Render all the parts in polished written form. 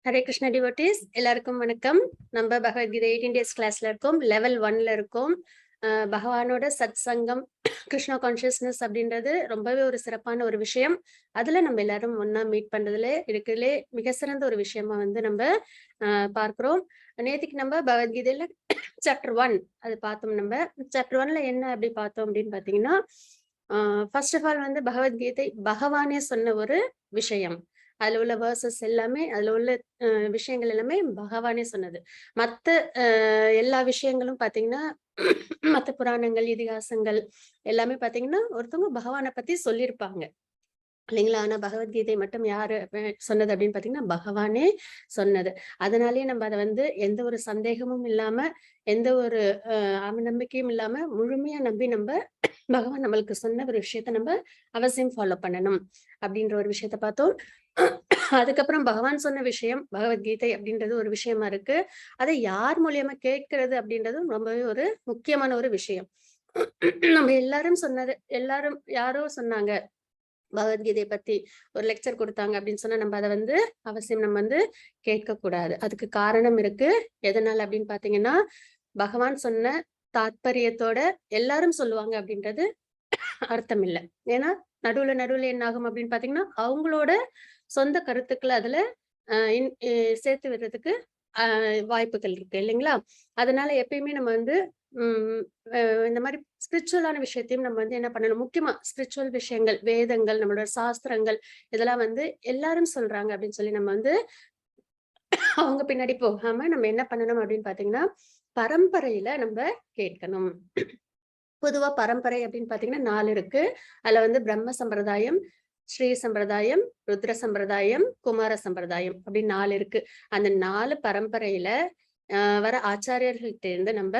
Hare Krishna devotees எல்லாருக்கும் வணக்கம். நம்ம பகவத்கீதை 18 டேஸ் கிளாஸ்ல இருக்கோம். லெவல் 1ல இருக்கோம். பகவானோட சத் சங்கம், கிருஷ்ணா கான்சியஸ்னஸ் அப்படின்றது ரொம்பவே ஒரு சிறப்பான ஒரு விஷயம். அதுல நம்ம எல்லாரும் ஒன்னா மீட் பண்றதுல இருக்கிறதுலே மிக சிறந்த ஒரு விஷயமா வந்து நம்ம பார்க்கிறோம். நேத்திக்கு நம்ம பகவத்கீதையில சாப்டர் 1 அது பார்த்தோம். நம்ம சாப்டர் 1ல என்ன அப்படி பார்த்தோம் அப்படின்னு பாத்தீங்கன்னா, ஃபர்ஸ்ட் ஆஃப் ஆல் வந்து பகவத்கீதை பகவானே சொன்ன ஒரு விஷயம். அதுல உள்ள வேர்சஸ் எல்லாமே, அதுல உள்ள விஷயங்கள் எல்லாமே பகவானே சொன்னது. மத்த எல்லா விஷயங்களும் பாத்தீங்கன்னா மத்த புராணங்கள், இதிகாசங்கள் எல்லாமே பாத்தீங்கன்னா ஒருத்தவங்க பகவானை பத்தி சொல்லியிருப்பாங்க இல்லைங்களா? ஆனா பகவத்கீதை மட்டும் யாரு சொன்னது அப்படின்னு பாத்தீங்கன்னா பகவானே சொன்னது. அதனாலேயே நம்ம அதை வந்து எந்த ஒரு சந்தேகமும் இல்லாம, எந்த ஒரு அவநம்பிக்கையும் இல்லாம முழுமையா நம்பி நம்ம பகவான் நம்மளுக்கு சொன்ன ஒரு விஷயத்த நம்ம அவசியம் ஃபாலோ பண்ணணும் அப்படின்ற ஒரு விஷயத்த பார்த்தோம். அதுக்கப்புறம் பகவான் சொன்ன விஷயம் பகவத்கீதை அப்படின்றது ஒரு விஷயமா இருக்கு. அதை யார் மூலியமா கேட்கிறது அப்படின்றதும் ரொம்பவே ஒரு முக்கியமான ஒரு விஷயம். நம்ம எல்லாரும் சொன்னது, எல்லாரும் யாரோ சொன்னாங்க பகவத்கீதையை பத்தி ஒரு லெக்சர் கொடுத்தாங்க அப்படின்னு சொன்னா நம்ம அதை வந்து அவசியம் நம்ம வந்து கேட்க கூடாது. அதுக்கு காரணம் இருக்கு. எதனால அப்படின்னு பாத்தீங்கன்னா, பகவான் சொன்ன தாத்பரியத்தோட எல்லாரும் சொல்லுவாங்க அப்படின்றது அர்த்தம் இல்ல. ஏன்னா நடுவுல நடுவுல என்ன ஆகும் அப்படின்னு பாத்தீங்கன்னா, அவங்களோட சொந்த கருத்துக்களை அதுல சேர்த்து விடுறதுக்கு வாய்ப்புகள் இருக்கு இல்லைங்களா? அதனால எப்பயுமே நம்ம வந்து உம் இந்த மாதிரி ஸ்பிரிச்சுவலான விஷயத்தையும் நம்ம வந்து என்ன பண்ணணும், முக்கியமா ஸ்பிரிச்சுவல் விஷயங்கள், வேதங்கள், நம்மளோட சாஸ்திரங்கள், இதெல்லாம் வந்து எல்லாரும் சொல்றாங்க அப்படின்னு சொல்லி நம்ம வந்து அவங்க பின்னாடி போகாம நம்ம என்ன பண்ணணும் அப்படின்னு பாத்தீங்கன்னா, பரம்பரையில நம்ம கேட்கணும். பொதுவா பரம்பரை அப்படின்னு பாத்தீங்கன்னா 4 இருக்கு. அதுல வந்து பிரம்ம சம்பிரதாயம், ஸ்ரீ சம்பிரதாயம், ருத்ர சம்பிரதாயம், குமார சம்பிரதாயம் அப்படின்னு 4 இருக்கு. அந்த 4 பரம்பரையில வர ஆச்சாரியர்கள்ட்ட இருந்து நம்ம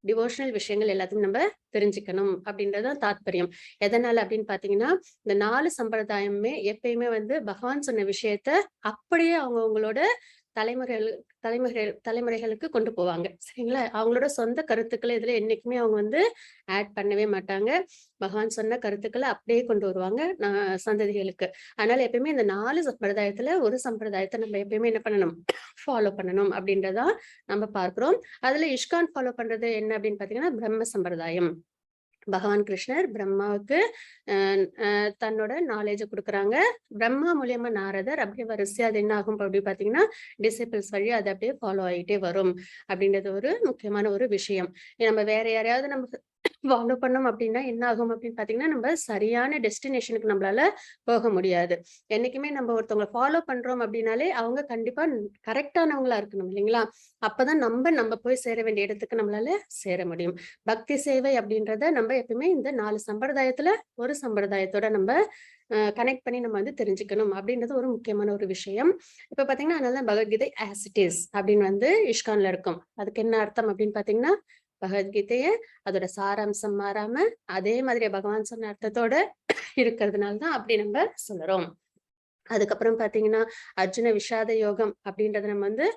டிவோஷனல் விஷயங்கள் எல்லாத்தையும் நம்ம தெரிஞ்சுக்கணும் அப்படின்றதுதான் தாத்பரியம். எதனால அப்படின்னு பாத்தீங்கன்னா, இந்த 4 சம்பிரதாயமுமே எப்பயுமே வந்து பகவான் சொன்ன விஷயத்த அப்படியே அவங்களோட தலைமுறைகள் தலைமுறைகளுக்கு கொண்டு போவாங்க. சரிங்களா? அவங்களோட சொந்த கருத்துக்களை இதுல என்னைக்குமே அவங்க வந்து ஆட் பண்ணவே மாட்டாங்க. பகவான் சொன்ன கருத்துக்களை அப்படியே கொண்டு வருவாங்க சந்ததிகளுக்கு. அதனால எப்பயுமே இந்த 4 சம்பிரதாயத்துல ஒரு சம்பிரதாயத்தை நம்ம எப்பயுமே என்ன பண்ணணும், ஃபாலோ பண்ணணும் அப்படின்றதான் நம்ம பார்க்கிறோம். அதுல இஷ்கான் ஃபாலோ பண்றது என்ன அப்படின்னு பாத்தீங்கன்னா பிரம்ம சம்பிரதாயம். பகவான் கிருஷ்ணர் பிரம்மாவுக்கு தன்னோட நாலேஜ கொடுக்குறாங்க. பிரம்மா மூலியமா நாரதர் அப்படியே வரிசையா அது என்ன ஆகும் அப்படி பாத்தீங்கன்னா டிசிபிள்ஸ் வழி அது அப்படியே ஃபாலோ ஆகிட்டே வரும் அப்படின்றது ஒரு முக்கியமான ஒரு விஷயம். நம்ம வேற யாரையாவது நம்ம ஃபாலோ பண்ணோம் அப்படின்னா என்ன ஆகும் அப்படின்னு பாத்தீங்கன்னா, நம்ம சரியான டெஸ்டினேஷனுக்கு நம்மளால போக முடியாது. என்னைக்குமே நம்ம ஒருத்தவங்களை ஃபாலோ பண்றோம் அப்படின்னாலே அவங்க கண்டிப்பா கரெக்டானவங்களா இருக்கணும் இல்லைங்களா? அப்பதான் நம்ம போய் சேர வேண்டிய இடத்துக்கு நம்மளால சேர முடியும். பக்தி சேவை அப்படின்றத நம்ம எப்பவுமே இந்த 4 சம்பிரதாயத்துல ஒரு சம்பிரதாயத்தோட நம்ம கனெக்ட் பண்ணி நம்ம வந்து தெரிஞ்சுக்கணும் அப்படின்றது ஒரு முக்கியமான ஒரு விஷயம். இப்ப பாத்தீங்கன்னா, அதனால பகவத்கீதை ஆஸ் இட் இஸ் அப்படின்னு வந்து இஷ்கான்ல இருக்கும். அதுக்கு என்ன அர்த்தம் அப்படின்னு பாத்தீங்கன்னா, பகவத்கீதைய அதோட சாராம்சம் மாறாம அதே மாதிரி பகவான் சொன்ன அர்த்தத்தோட இருக்கிறதுனால தான் அப்படி நம்ம சொல்றோம். அதுக்கப்புறம் பாத்தீங்கன்னா, அர்ஜுன விஷாத யோகம் அப்படின்றத நம்ம வந்து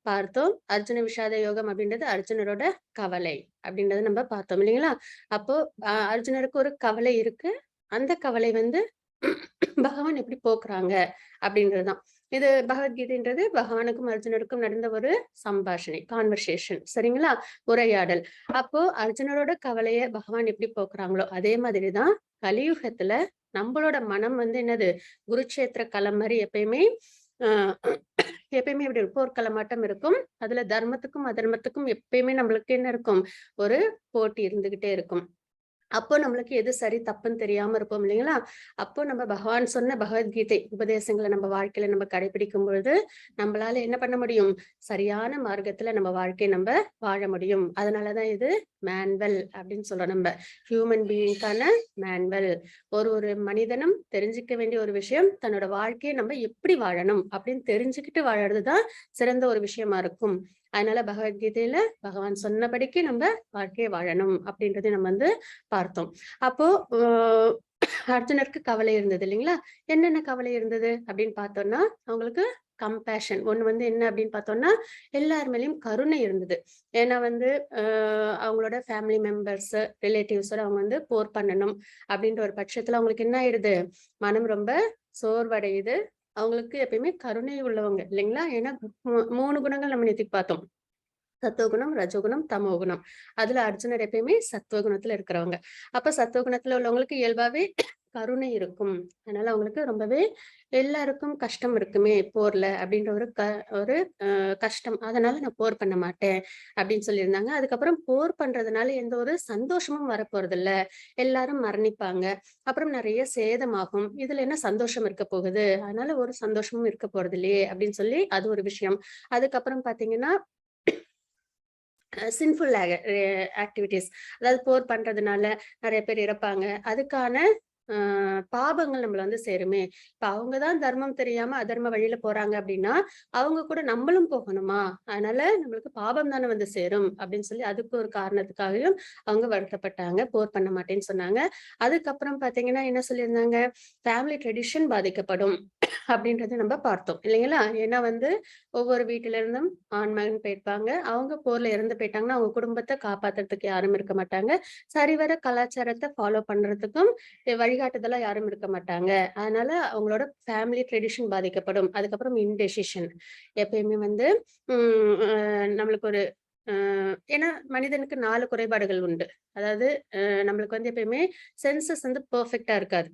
பார்த்தோம். அர்ஜுன விஷாத யோகம் அப்படின்றது அர்ஜுனரோட கவலை அப்படின்றத நம்ம பார்த்தோம் இல்லைங்களா? அப்போ அர்ஜுனருக்கு ஒரு கவலை இருக்கு. அந்த கவலை வந்து பகவான் எப்படி போக்குறாங்க அப்படின்றதுதான். இது பகவத்கீதைன்றது பகவானுக்கும் அர்ஜுனருக்கும் நடந்த ஒரு சம்பாஷணை, கான்வர்சேஷன். சரிங்களா? உரையாடல். அப்போ அர்ஜுனரோட கவலைய பகவான் எப்படி போக்குறாங்களோ அதே மாதிரிதான் கலியுகத்துல நம்மளோட மனம் வந்து என்னது, குருட்சேத்திர களம் மாதிரி எப்பயுமே ஆஹ் எப்பயுமே இப்படி ஒரு போர்க்களமாட்டம் இருக்கும். அதுல தர்மத்துக்கும் அதர்மத்துக்கும் எப்பயுமே நம்மளுக்கு என்ன இருக்கும், ஒரு போட்டி இருந்துகிட்டே இருக்கும். அப்போ நம்மளுக்கு எது சரி தப்புன்னு தெரியாம இருப்போம் இல்லைங்களா? அப்போ நம்ம பகவான் சொன்ன பகவத்கீதை உபதேசங்களை நம்ம வாழ்க்கையில நம்ம கடைபிடிக்கும் பொழுது நம்மளால என்ன பண்ண முடியும், சரியான மார்க்கத்துல நம்ம வாழ்க்கையை நம்ம வாழ முடியும். அதனாலதான் இது மேன்வல் அப்படின்னு சொல்றோம். நம்ம ஹியூமன் பீயிங்கான மேன்வல். ஒரு மனிதனும் தெரிஞ்சுக்க வேண்டிய ஒரு விஷயம், தன்னோட வாழ்க்கையை நம்ம எப்படி வாழணும் அப்படின்னு தெரிஞ்சுக்கிட்டு வாழறதுதான் சிறந்த ஒரு விஷயமா இருக்கும். அதனால பகவத்கீதையில பகவான் சொன்னபடிக்கு நம்ம வாழ்க்கையை வாழணும் அப்படின்றதை நம்ம வந்து பார்த்தோம். அப்போ அர்ஜுனருக்கு கவலை இருந்தது இல்லைங்களா? என்னென்ன கவலை இருந்தது அப்படின்னு பார்த்தோம்னா, அவங்களுக்கு கம்பேஷன் ஒண்ணு வந்து என்ன அப்படின்னு பார்த்தோம்னா, எல்லார் மேலயும் கருணை இருந்தது. ஏன்னா வந்து அவங்களோட ஃபேமிலி மெம்பர்ஸ், ரிலேட்டிவ்ஸோட அவங்க வந்து போர் பண்ணணும் அப்படின்ற ஒரு பட்சத்துல அவங்களுக்கு என்ன ஆயிடுது, மனம் ரொம்ப சோர்வடையுது. அவங்களுக்கு எப்பயுமே கருணை உள்ளவங்க இல்லைங்களா? ஏன்னா 3 குணங்கள் நம்ம நேத்திக்கு பார்த்தோம். சத்துவகுணம், ரஜோகுணம், தமோகுணம். அதுல அர்ஜுனர் எப்பயுமே சத்துவகுணத்துல இருக்கிறவங்க. அப்ப சத்துவகுணத்துல உள்ளவங்களுக்கு இயல்பாவே கருணை இருக்கும். அதனால அவங்களுக்கு ரொம்பவே எல்லாருக்கும் கஷ்டம் இருக்குமே போர்ல அப்படின்ற ஒரு கஷ்டம். அதனால நான் போர் பண்ண மாட்டேன் அப்படின்னு சொல்லியிருந்தாங்க. அதுக்கப்புறம் போர் பண்றதுனால எந்த ஒரு சந்தோஷமும் வரப்போறதில்ல. எல்லாரும் மரணிப்பாங்க. அப்புறம் நெறைய சேதமாகும். இதுல என்ன சந்தோஷம் இருக்க போகுது? அதனால ஒரு சந்தோஷமும் இருக்க போறதில்லையே அப்படின்னு சொல்லி அது ஒரு விஷயம். அதுக்கப்புறம் பார்த்தீங்கன்னா சின்ஃபுல் ஆக்டிவிட்டீஸ். அதாவது போர் பண்றதுனால நெறைய பேர் இறப்பாங்க. அதுக்கான அ பாபங்கள் நம்மள வந்து சேருமே. இப்ப அவங்க தான் தர்மம் தெரியாம அதர்ம வழியில போறாங்க அப்டின்னா, அவங்க கூட நம்மளும் போகணுமா? அதனால நம்மளுக்கு பாபம் தானே வந்து சேரும் அப்டின்னு சொல்லி அதுக்கு ஒரு காரணத்துக்காகவும் அவங்க வருத்தப்பட்டாங்க. போர் பண்ண மாட்டேன்னு சொன்னாங்க. அதுக்கப்புறம் பார்த்தீங்கன்னா, என்ன சொல்லியிருந்தாங்க? ஃபேமிலி ட்ரெடிஷன் பாதிக்கப்படும் அப்டின்றத நம்ம பார்த்தோம். இல்லைங்களா? ஏன்னா வந்து ஒவ்வொரு வீட்டில இருந்தும் ஆண், மகன் போயிருப்பாங்க. அவங்க போர்ல இறந்து போயிட்டாங்கன்னா, அவங்க குடும்பத்த காப்பாத்துறதுக்கு யாரும் இருக்க மாட்டாங்க. சரிவர கலாச்சாரத்த ஃபாலோ பண்றதுக்கும் வழிகாட்டுதலா யாரும் இருக்க மாட்டாங்க. அதனால அவங்களோட ஃபேமிலி ட்ரெடிஷன் பாதிக்கப்படும். அதுக்கப்புறம் இன்டெசிஷன் எப்பயுமே வந்து ம் அ நம்மளுக்கு ஒரு அ ஏன்னா மனிதனுக்கு 4 குறைபாடுகள் உண்டு. அதாவது நம்மளுக்கு வந்து எப்பயுமே சென்சஸ் வந்து பெர்ஃபெக்ட்டா இருக்காது.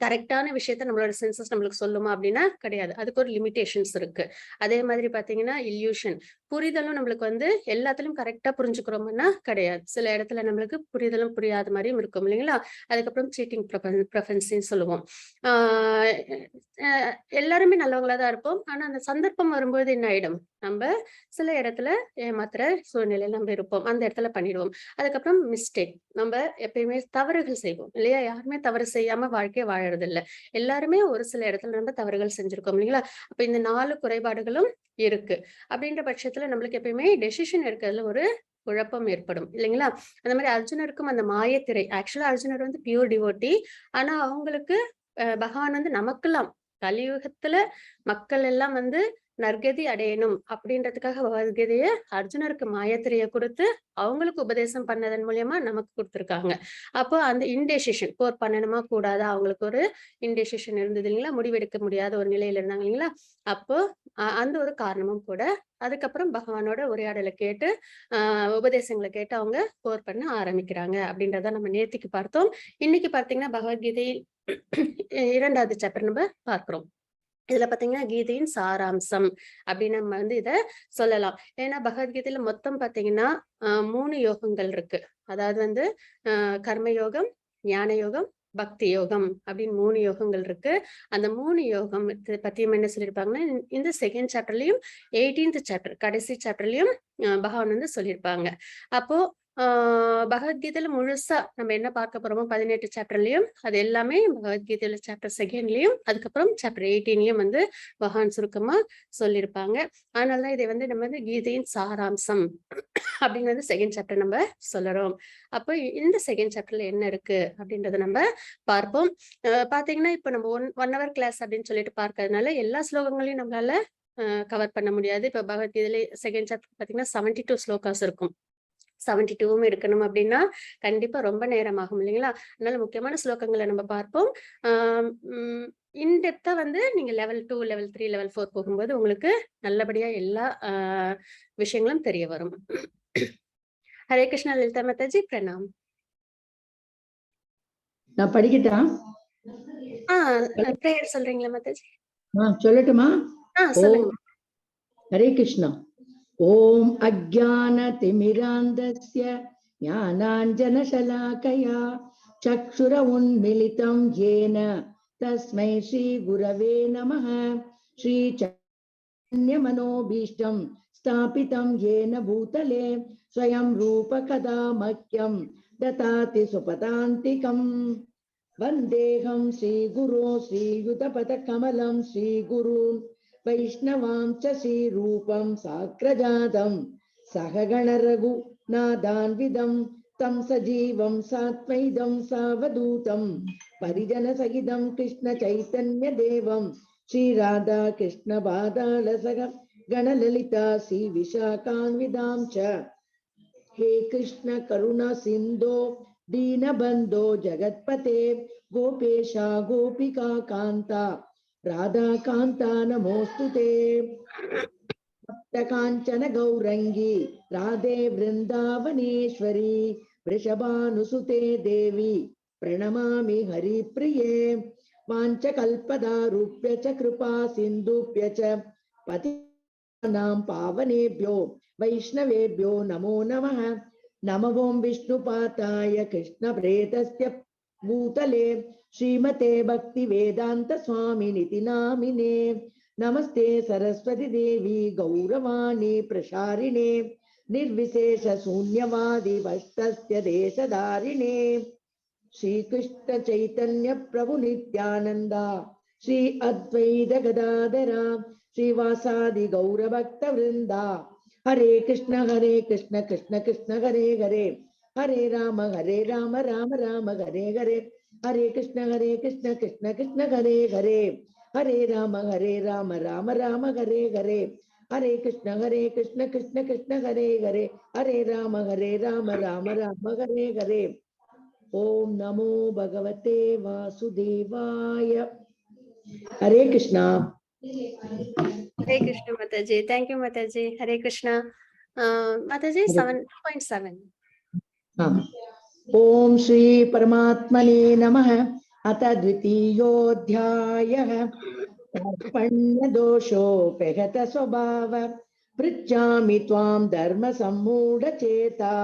கரெக்ட்டான விஷயத்த நம்மளோட சென்சஸ் நம்மளுக்கு சொல்லுமா அப்படின்னா, கிடையாது. அதுக்கு ஒரு லிமிட்டேஷன்ஸ் இருக்கு. அதே மாதிரி பார்த்தீங்கன்னா, இல்யூஷன். புரிதலும் நம்மளுக்கு வந்து எல்லாத்துலயும் கரெக்ட்டா புரிஞ்சுக்கிறோம்னா, கிடையாது. சில இடத்துல நம்மளுக்கு புரிதலும் புரியாத மாரியும் இருக்கும் இல்லைங்களா? அதுக்கப்புறம் சீட்டிங் ப்ரொபன்சின்னு சொல்லுவோம். ஆ அ எல்லாருமே நல்லவங்களா தான் இருப்போம். ஆனா, அந்த சந்தர்ப்பம் வரும்போது என்ன ஆயிடும்? நம்ப சில இடத்துல ஏமாத்துற சூழ்நிலையில நம்ம இருப்போம். அந்த இடத்துல பண்ணிடுவோம். அதுக்கப்புறம் மிஸ்டேக். நம்ப எப்பயுமே தவறுகள் செய்வோம் இல்லையா? யாருமே தவறு செய்யாம வாழ்க்கைய வாழறதில்ல. எல்லாருமே ஒரு சில இடத்துல நம்ம தவறுகள் செஞ்சிருக்கோம் இல்லைங்களா? அப்ப இந்த 4 குறைபாடுகளும் இருக்கு. அப்படின்ற பட்சத்துல நம்மளுக்கு எப்பயுமே டெசிஷன் எடுக்கிறதுல ஒரு குழப்பம் ஏற்படும் இல்லைங்களா? அந்த மாரி அர்ஜுனருக்கும் அந்த மாயத்திரை ஆக்சுவலா அர்ஜுனர் வந்து பியூர் டிவோட்டி. ஆனா அவங்களுக்கு பகவான் வந்து நமக்கெல்லாம் கலியுகத்துல மக்கள் எல்லாம் வந்து நற்கதி அடையணும் அப்படின்றதுக்காக பகவத்கீதைய அர்ஜுனருக்கு மாயத்திரைய குடுத்து, அவங்களுக்கு உபதேசம் பண்ணதன் மூலியமா நமக்கு குடுத்துருக்காங்க. அப்போ அந்த இன்டெசிஷன் போர் பண்ணணுமா? கூடாதா? அவங்களுக்கு ஒரு இன்டெசிஷன் இருந்தது இல்லைங்களா? முடிவெடுக்க முடியாத ஒரு நிலையில இருந்தாங்க இல்லைங்களா? அப்போ அந்த ஒரு காரணமும் கூட. அதுக்கப்புறம் பகவானோட உரையாடல கேட்டு, அ உபதேசங்கள கேட்டு அவங்க போர் பண்ண ஆரம்பிக்கிறாங்க. அப்படின்றத நம்ம நேத்திக்கு பார்த்தோம். இன்னைக்கு பார்த்தீங்கன்னா, பகவத்கீதை 2வது சாப்டர் நம்ம பார்க்கிறோம். இதுல பார்த்தீங்கன்னா, கீதையின் சாராம்சம் அப்படின்னு நம்ம வந்து இத சொல்லலாம். ஏன்னா பகவத்கீதையில மொத்தம் பார்த்தீங்கன்னா, 3 யோகங்கள் இருக்கு. அதாவது வந்து கர்ம யோகம், ஞான யோகம், பக்தி யோகம் அப்படின்னு 3 யோகங்கள் இருக்கு. அந்த 3 யோகம் பத்தியும் என்ன சொல்லியிருப்பாங்கன்னா, இந்த 2ண்ட் சாப்டர்லயும் 18த் சாப்டர் கடைசி சாப்டர்லயும் பகவான் வந்து சொல்லியிருப்பாங்க. அப்போ ஆ பகவத்கீதையில முழுசா நம்ம என்ன பார்க்க போறோமோ 18 சாப்டர்லயும் அது எல்லாமே பகவத்கீதையில சாப்டர் 2ண்ட்லயும் அதுக்கப்புறம் சாப்டர் 18லயும் வந்து பகவான் சுருக்கமா சொல்லியிருப்பாங்க. அதனால தான் இதை வந்து நம்ம வந்து கீதையின் சாராம்சம் அப்படிங்கிறது 2ண்ட் சாப்டர் நம்ம சொல்லுறோம். அப்போ இந்த 2ண்ட் சாப்டர்ல என்ன இருக்கு அப்படின்றத நம்ம பார்ப்போம். பார்த்தீங்கன்னா, இப்ப நம்ம 1 ஹவர் கிளாஸ் அப்படின்னு சொல்லிட்டு பார்க்கறதுனால எல்லா ஸ்லோகங்களையும் நம்மளால கவர் பண்ண முடியாது. இப்ப பகவத்கீதையில 2ண்ட் சாப்டர் பார்த்தீங்கன்னா 72 ஸ்லோகாஸ் இருக்கும். 72வும் எடுக்கணும் அப்படின்னா, கண்டிப்பா ரொம்ப நேரம் ஆகும் இல்லைங்களா? அதனால முக்கியமான ஸ்லோகங்கள நம்ம பார்ப்போம். ஆ ம் இன் டெப்த்தா வந்து நீங்க லெவல் 2, லெவல் 3, லெவல் 4 போகும்போது உங்களுக்கு நல்லபடியா எல்லா விஷயங்களும் தெரிய வரும். ஹரே கிருஷ்ணா லலிதா மாதாஜி பிரணாம். நான் படிக்கட்டா? ஆ பிரேயர் சொல்றீங்களா மாதாஜி? சொல்லட்டுமா? சொல்லுங்க. ஹரே கிருஷ்ணா. ஓம் அஜ்ஞானதிமிராந்தஸ்ய ஞானாஞ்சனசலாகயா சக்ஷுர உன்மிலிதம் येन தஸ்மை ஸ்ரீ குரவே நமः. ஸ்ரீ चैतन्यमनोभीष्टं स्थापितं येन भूतले स्वयं रूप कदा मह्यं ददाति सुपदान्तिकम्. वन्देऽहं श्रीगुरो श्रीयुतपदकमलं श्रीगुरून् वैष्णवांश्च श्रीरूपं साग्रजातं सहगणरघुनाथान्वितं तं सजीवं सात्वैदं सावधूतं परिजनसहितं कृष्णचैतन्यदेवं श्रीराधा कृष्णपादालसह गणललिता श्रीविशाखान्वितां च हे कृष्ण करुणा सिन्धो दीनबन्धो जगत्पते गोपेशा गोपिका कान्ता राधाकान्ता नमोऽस्तुते। कांचन गौरंगी राधे वृंदावनेश्वरी वृषभानुसुते देवी प्रणमामि हरिप्रिये। वाञ्छकल्पतरुभ्य च कृपा सिन्धुभ्य च पतितानां पावनेभ्यो वैष्णवेभ्यो नमो नमः। नमो विष्णुपादाय कृष्णप्रेतस्य भूतले श्रीमते भक्तिवेदान्त स्वामिनिति नामिने। नमस्ते सरस्वती देवी गौरवाणी प्रसारिणे निर्विशेष शून्यवादी वस्तस्य देशधारिणे। श्री कृष्ण चैतन्य प्रभु नित्यानंदा श्री अद्वैत गदाधरा श्रीवासादि गौरभक्त वृंदा। हरे कृष्ण कृष्ण कृष्ण हरे हरे हरे राम राम राम हरे हरे। हरे कृष्ण कृष्ण कृष्ण हरे हरे हरे राम राम राम हरे हरे। हरे कृष्ण कृष्ण कृष्ण हरे हरे हरे राम राम राम हरे हरे। ओम नमो भगवते वासुदेवाय। हरे Krishna. Hare Krishna Mataji. Thank you Mataji. Hare Krishna. Mataji 7.7. ओम श्री परमात्मने नमः। अथ द्वितीयोऽध्यायः। कर्पण्यदोषोपहत स्वभाव पृच्छामि त्वां धर्म सम्मूढचेता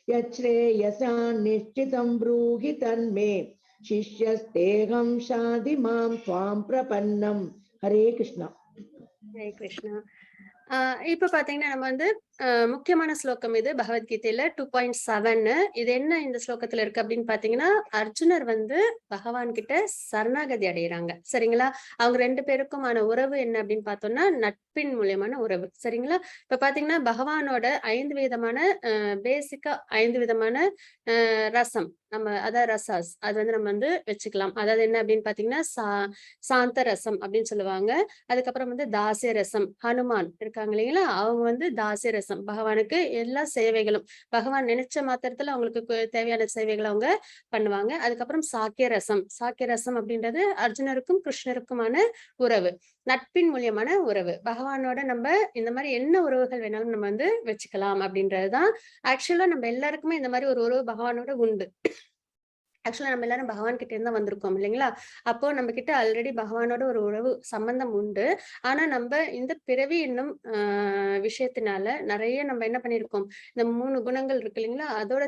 यच्छ्रेयसान् निश्चितं ब्रूहि तन्मे शिष्यस्तेऽहं शाधि मां त्वां प्रपन्नम्। हरे कृष्णा। ஹரே கிருஷ்ணா. இப்ப பாத்தீங்கன்னா நம்ம வந்து முக்கியமான ஸ்லோகம் இது பகவத்கீதையில 2.7. இது என்ன இந்த ஸ்லோகத்துல இருக்கு அப்படின்னு பாத்தீங்கன்னா, அர்ஜுனர் வந்து பகவான் கிட்ட சரணாகதி அடைகிறாங்க. சரிங்களா? அவங்க 2 பேருக்குமான உறவு என்ன அப்படின்னு பார்த்தோம்னா நட்பின் மூலியமான உறவு. சரிங்களா? இப்ப பாத்தீங்கன்னா பகவானோட 5 விதமான பேசிக்கா 5 விதமான ரசம் நம்ம அதாவது ரசாஸ் அது வந்து நம்ம வந்து வச்சுக்கலாம். அதாவது என்ன அப்படின்னு பாத்தீங்கன்னா சாந்த ரசம் அப்படின்னு சொல்லுவாங்க. அதுக்கப்புறம் வந்து தாசிய ரசம். ஹனுமான் இருக்காங்க இல்லைங்களா, அவங்க வந்து தாசிய ரசம். பகவானுக்கு எல்லா சேவைகளும் பகவான் நினைச்ச மாத்திரத்துல அவங்களுக்கு தேவையான சேவைகளை அவங்க பண்ணுவாங்க. அதுக்கப்புறம் சாக்கிய ரசம். சாக்கிய ரசம் அப்படின்றது அர்ஜுனருக்கும் கிருஷ்ணருக்குமான உறவு, நட்பின் மூலியமான உறவு. பகவானோட நம்ம இந்த மாதிரி என்ன உறவுகள் வேணாலும் நம்ம வந்து வச்சுக்கலாம் அப்படின்றதுதான். ஆக்சுவலா நம்ம எல்லாருக்குமே இந்த மாதிரி ஒரு உறவு பகவானோட உண்டு. ஆக்சுவலா நம்ம எல்லாரும் பகவான் கிட்ட இருந்தா வந்திருக்கோம் இல்லைங்களா? அப்போ நம்ம கிட்ட ஆல்ரெடி பகவானோட ஒரு உறவு சம்பந்தம் உண்டு. ஆனா நம்ம இந்த பிறவி என்னும் விஷயத்தினால நிறைய நம்ம என்ன பண்ணிருக்கோம், இந்த 3 குணங்கள் இருக்கு இல்லைங்களா, அதோட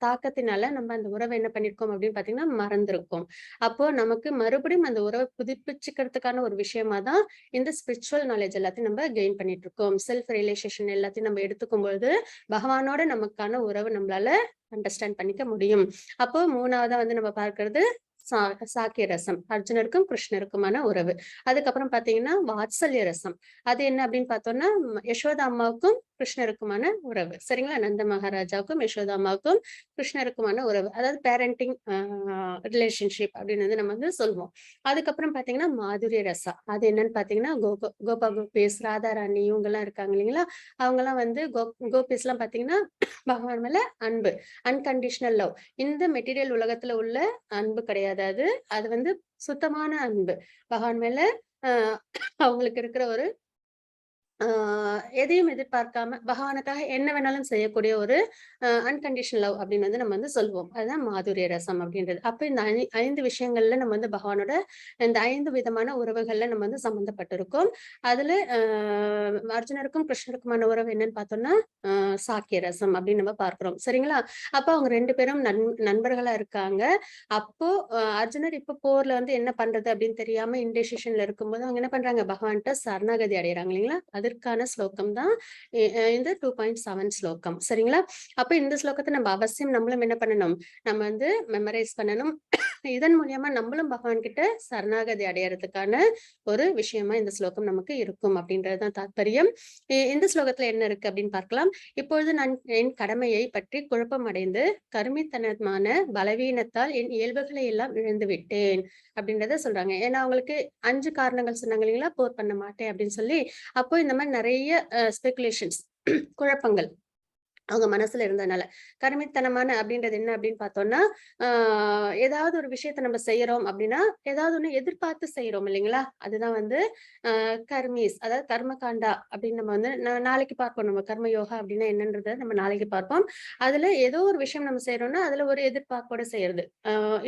தாக்கத்தினால நம்ம அந்த உறவை என்ன பண்ணிருக்கோம் அப்படின்னு பாத்தீங்கன்னா மறந்துருக்கோம். அப்போ நமக்கு மறுபடியும் அந்த உறவை புதுப்பிச்சுக்கிறதுக்கான ஒரு விஷயமா தான் இந்த ஸ்பிரிச்சுவல் நாலேஜ் எல்லாத்தையும் நம்ம கெயின் பண்ணிட்டு இருக்கோம். செல்ஃப் ரியலைசேஷன் எல்லாத்தையும் நம்ம எடுத்துக்கும் பொழுது பகவானோட நமக்கான உறவு நம்மளால அண்டர்ஸ்டாண்ட் பண்ணிக்க முடியும். அப்போ 3வதா வந்து நம்ம பார்க்கிறது சாக்கிய ரசம், அர்ஜுனருக்கும் கிருஷ்ணருக்குமான உறவு. அதுக்கப்புறம் பாத்தீங்கன்னா வாத்சல்ய ரசம். அது என்ன அப்படின்னு பார்த்தோம்னா யசோதா அம்மாவுக்கும் கிருஷ்ணருக்குமான உறவு. சரிங்களா? நந்த மகாராஜாவுக்கும் யசோதா அம்மாவுக்கும் கிருஷ்ணருக்குமான உறவு, அதாவது பேரண்டிங் ரிலேஷன்ஷிப் அப்படின்னு வந்து நம்ம வந்து சொல்லுவோம். அதுக்கப்புறம் பாத்தீங்கன்னா மாதுரிய ரசா. அது என்னன்னு பாத்தீங்கன்னா கோபா கோபேஸ், ராதாராணி இவங்க எல்லாம் இருக்காங்க இல்லைங்களா, அவங்க எல்லாம் வந்து கோபேஸ் எல்லாம் பாத்தீங்கன்னா பகவான் மேல அன்பு, அன்கண்டிஷனல் லவ். இந்த மெட்டீரியல் உலகத்துல உள்ள அன்பு கிடையாது. அது வந்து சுத்தமான அன்பு. பகவான் மேல அவங்களுக்கு இருக்கிற ஒரு எதையும் எதிர்பார்க்காம பகவானுக்காக என்ன வேணாலும் செய்யக்கூடிய ஒரு அன்கண்டிஷனல் லவ் அப்படின்னு வந்து நம்ம வந்து சொல்லுவோம். அதுதான் மாதுரிய ரசம் அப்படின்றது. அப்ப இந்த 5 விஷயங்கள்ல நம்ம வந்து பகவானோட இந்த 5 விதமான உறவுகள்ல நம்ம வந்து சம்பந்தப்பட்டிருக்கோம். அதுல அர்ஜுனருக்கும் கிருஷ்ணருக்குமான உறவு என்னன்னு பார்த்தோம்னா சாக்கிய ரசம் அப்படின்னு நம்ம பார்க்கிறோம். சரிங்களா? அப்ப அவங்க 2 பேரும் நண்பர்களா இருக்காங்க. அப்போ அர்ஜுனர் இப்ப போர்ல வந்து என்ன பண்றது அப்படின்னு தெரியாம இன்டெசிஷன்ல இருக்கும்போது அவங்க என்ன பண்றாங்க, பகவான்கிட்ட சரணாகதி அடைகிறாங்க இல்லைங்களா? அதற்கான ஸ்லோகம் தான் இந்த 2.7 ஸ்லோகம். சரிங்களா? அப்ப இந்த ஸ்லோகத்தை நம்ம அவசியம் நம்மளும் என்ன பண்ணணும், நம்ம வந்து மெமரைஸ் பண்ணணும். இதன் மூலியமா நம்மளும் பகவான் கிட்ட சரணாகதி அடையறதுக்கான ஒரு விஷயமா இந்த ஸ்லோகம் நமக்கு இருக்கும் அப்படின்றதுதான் தாத்பரியம். இந்த ஸ்லோகத்துல என்ன இருக்கு அப்படின்னு பார்க்கலாம். இப்பொழுது நான் என் கடமையை பற்றி குழப்பம் அடைந்து கருமித்தனமான பலவீனத்தால் என் இயல்புகளை எல்லாம் இழந்து விட்டேன் அப்படின்றத சொல்றாங்க. ஏன்னா அவங்களுக்கு 5 காரணங்கள் சொன்னாங்க இல்லைங்களா, போர் பண்ண மாட்டேன் அப்படின்னு சொல்லி. அப்போ இந்த மாதிரி நிறைய ஸ்பெகுலேஷன்ஸ் குழப்பங்கள் அவங்க மனசுல இருந்ததுனால. கருமித்தனமான அப்படின்றது என்ன அப்படின்னு பார்த்தோம்னா, ஏதாவது ஒரு விஷயத்த நம்ம செய்யறோம் அப்படின்னா, ஏதாவது ஒண்ணு எதிர்பார்த்து செய்றோம் இல்லைங்களா? அதுதான் வந்து கர்மீஸ். அதாவது கர்மகாண்டா அப்படின்னு நம்ம வந்து நாளைக்கு பார்ப்போம். நம்ம கர்ம யோகா அப்படின்னா என்னன்றத நம்ம நாளைக்கு பார்ப்போம். அதுல ஏதோ ஒரு விஷயம் நம்ம செய்றோம்னா, அதுல ஒரு எதிர்பார்ப்போட செய்யறது.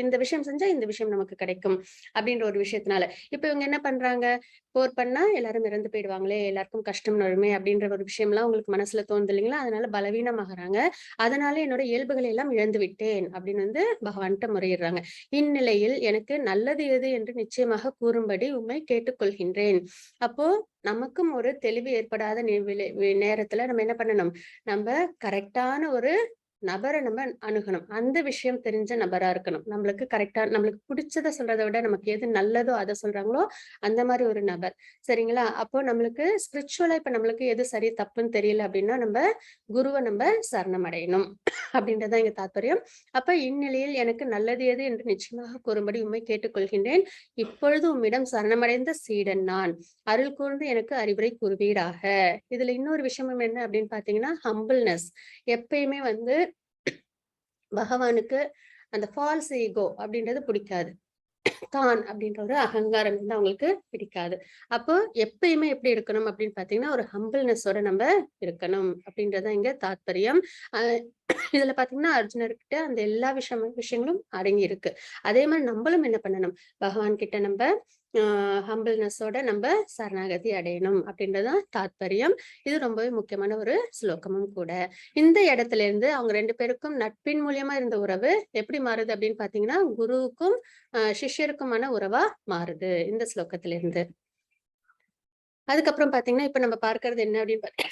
இந்த விஷயம் செஞ்சா இந்த விஷயம் நமக்கு கிடைக்கும் அப்படின்ற ஒரு விஷயத்தினால. இப்ப இவங்க என்ன பண்றாங்க? போர் பண்ணா எல்லாரும் இறந்து போயிடுவாங்களே! எல்லாருக்கும் கஷ்டம் வருமே! அப்படின்ற ஒரு விஷயம்லாம் உங்களுக்கு மனசுல தோணுது இல்லைங்களா? அதனால பலவீனமாகுறாங்க. அதனால என்னோட இயல்புகளை எல்லாம் இழந்து விட்டேன் அப்படின்னு வந்து பகவான்ட்ட முறையிடுறாங்க. இந்நிலையில் எனக்கு நல்லது எது என்று நிச்சயமாக கூறும்படி உம்மை கேட்டுக்கொள்கின்றேன். அப்போ நமக்கும் ஒரு தெளிவு ஏற்படாத நேரத்துல நம்ம என்ன பண்ணணும்? நம்ப கரெக்ட்டான ஒரு நபர நம்ம அணுகணும். அந்த விஷயம் தெரிஞ்ச நபரா இருக்கணும். நம்மளுக்கு கரெக்ட்டா நம்மளுக்கு புடிச்சத சொல்றத விட நமக்கு எது நல்லதோ அத சொல்றாங்களோ, அந்த மாரி ஒரு நபர். சரிங்களா? அப்போ நம்மளுக்கு ஸ்பிரிச்சுவலா இப்ப நம்மளுக்கு எது சரி, தப்புன்னு தெரியல அப்டின்னா, நம்ப குருவ நம்ப சரணம் அடையணும். அப்டின்றது தான் இங்க தாத்பரியம். அப்ப இந்நிலையில் எனக்கு நல்லது எது என்று நிச்சயமாக கூறும்படி உம்மை கேட்டுக்கொள்கின்றேன். இப்பொழுது உம்மிடம் சரணமடைந்த சீடன் நான். அருள் கூர்ந்து எனக்கு அறிவுரை கூறுவீராக. இதுல இன்னொரு விஷயமும் என்ன அப்டின்னு பார்த்தீங்கன்னா, ஹம்பிள்னஸ். எப்பயுமே வந்து பகவானுக்கு அந்த ஃபால்ஸ் ஈகோ அப்படின்றது பிடிக்காது. தான் அப்படின்ற ஒரு அகங்காரம் வந்து அவங்களுக்கு பிடிக்காது. அப்போ எப்பயுமே எப்படி இருக்கணும் அப்படின்னு பார்த்தீங்கன்னா, ஒரு ஹம்பிள்னஸோட நம்ம இருக்கணும் அப்படின்றது தான் இங்க தாத்பரியம். அ இதுல பார்த்தீங்கன்னா, அர்ஜுனர்கிட்ட அந்த எல்லா விஷயங்களும் அடங்கி இருக்கு. அதே மாரி நம்பளும் என்ன பண்ணணும்? பகவான் கிட்ட நம்ப ஹம்பிள்னஸோட நம்ப சரணாகதி அடையணும் அப்படின்றது தான் தாத்பரியம். இது ரொம்பவே முக்கியமான ஒரு ஸ்லோகமும் கூட. இந்த இடத்துல இருந்து அவங்க 2 பேருக்கும் நட்பின் மூலியமா இருந்த உறவு எப்படி மாறுது அப்படின்னு பார்த்தீங்கன்னா, குருவுக்கும் சிஷ்யருக்குமான உறவா மாறுது இந்த ஸ்லோகத்துல இருந்து. அதுக்கப்புறம் பார்த்தீங்கன்னா, இப்ப நம்ம பார்க்கிறது என்ன அப்படின்னு பார்த்தீங்கன்னா,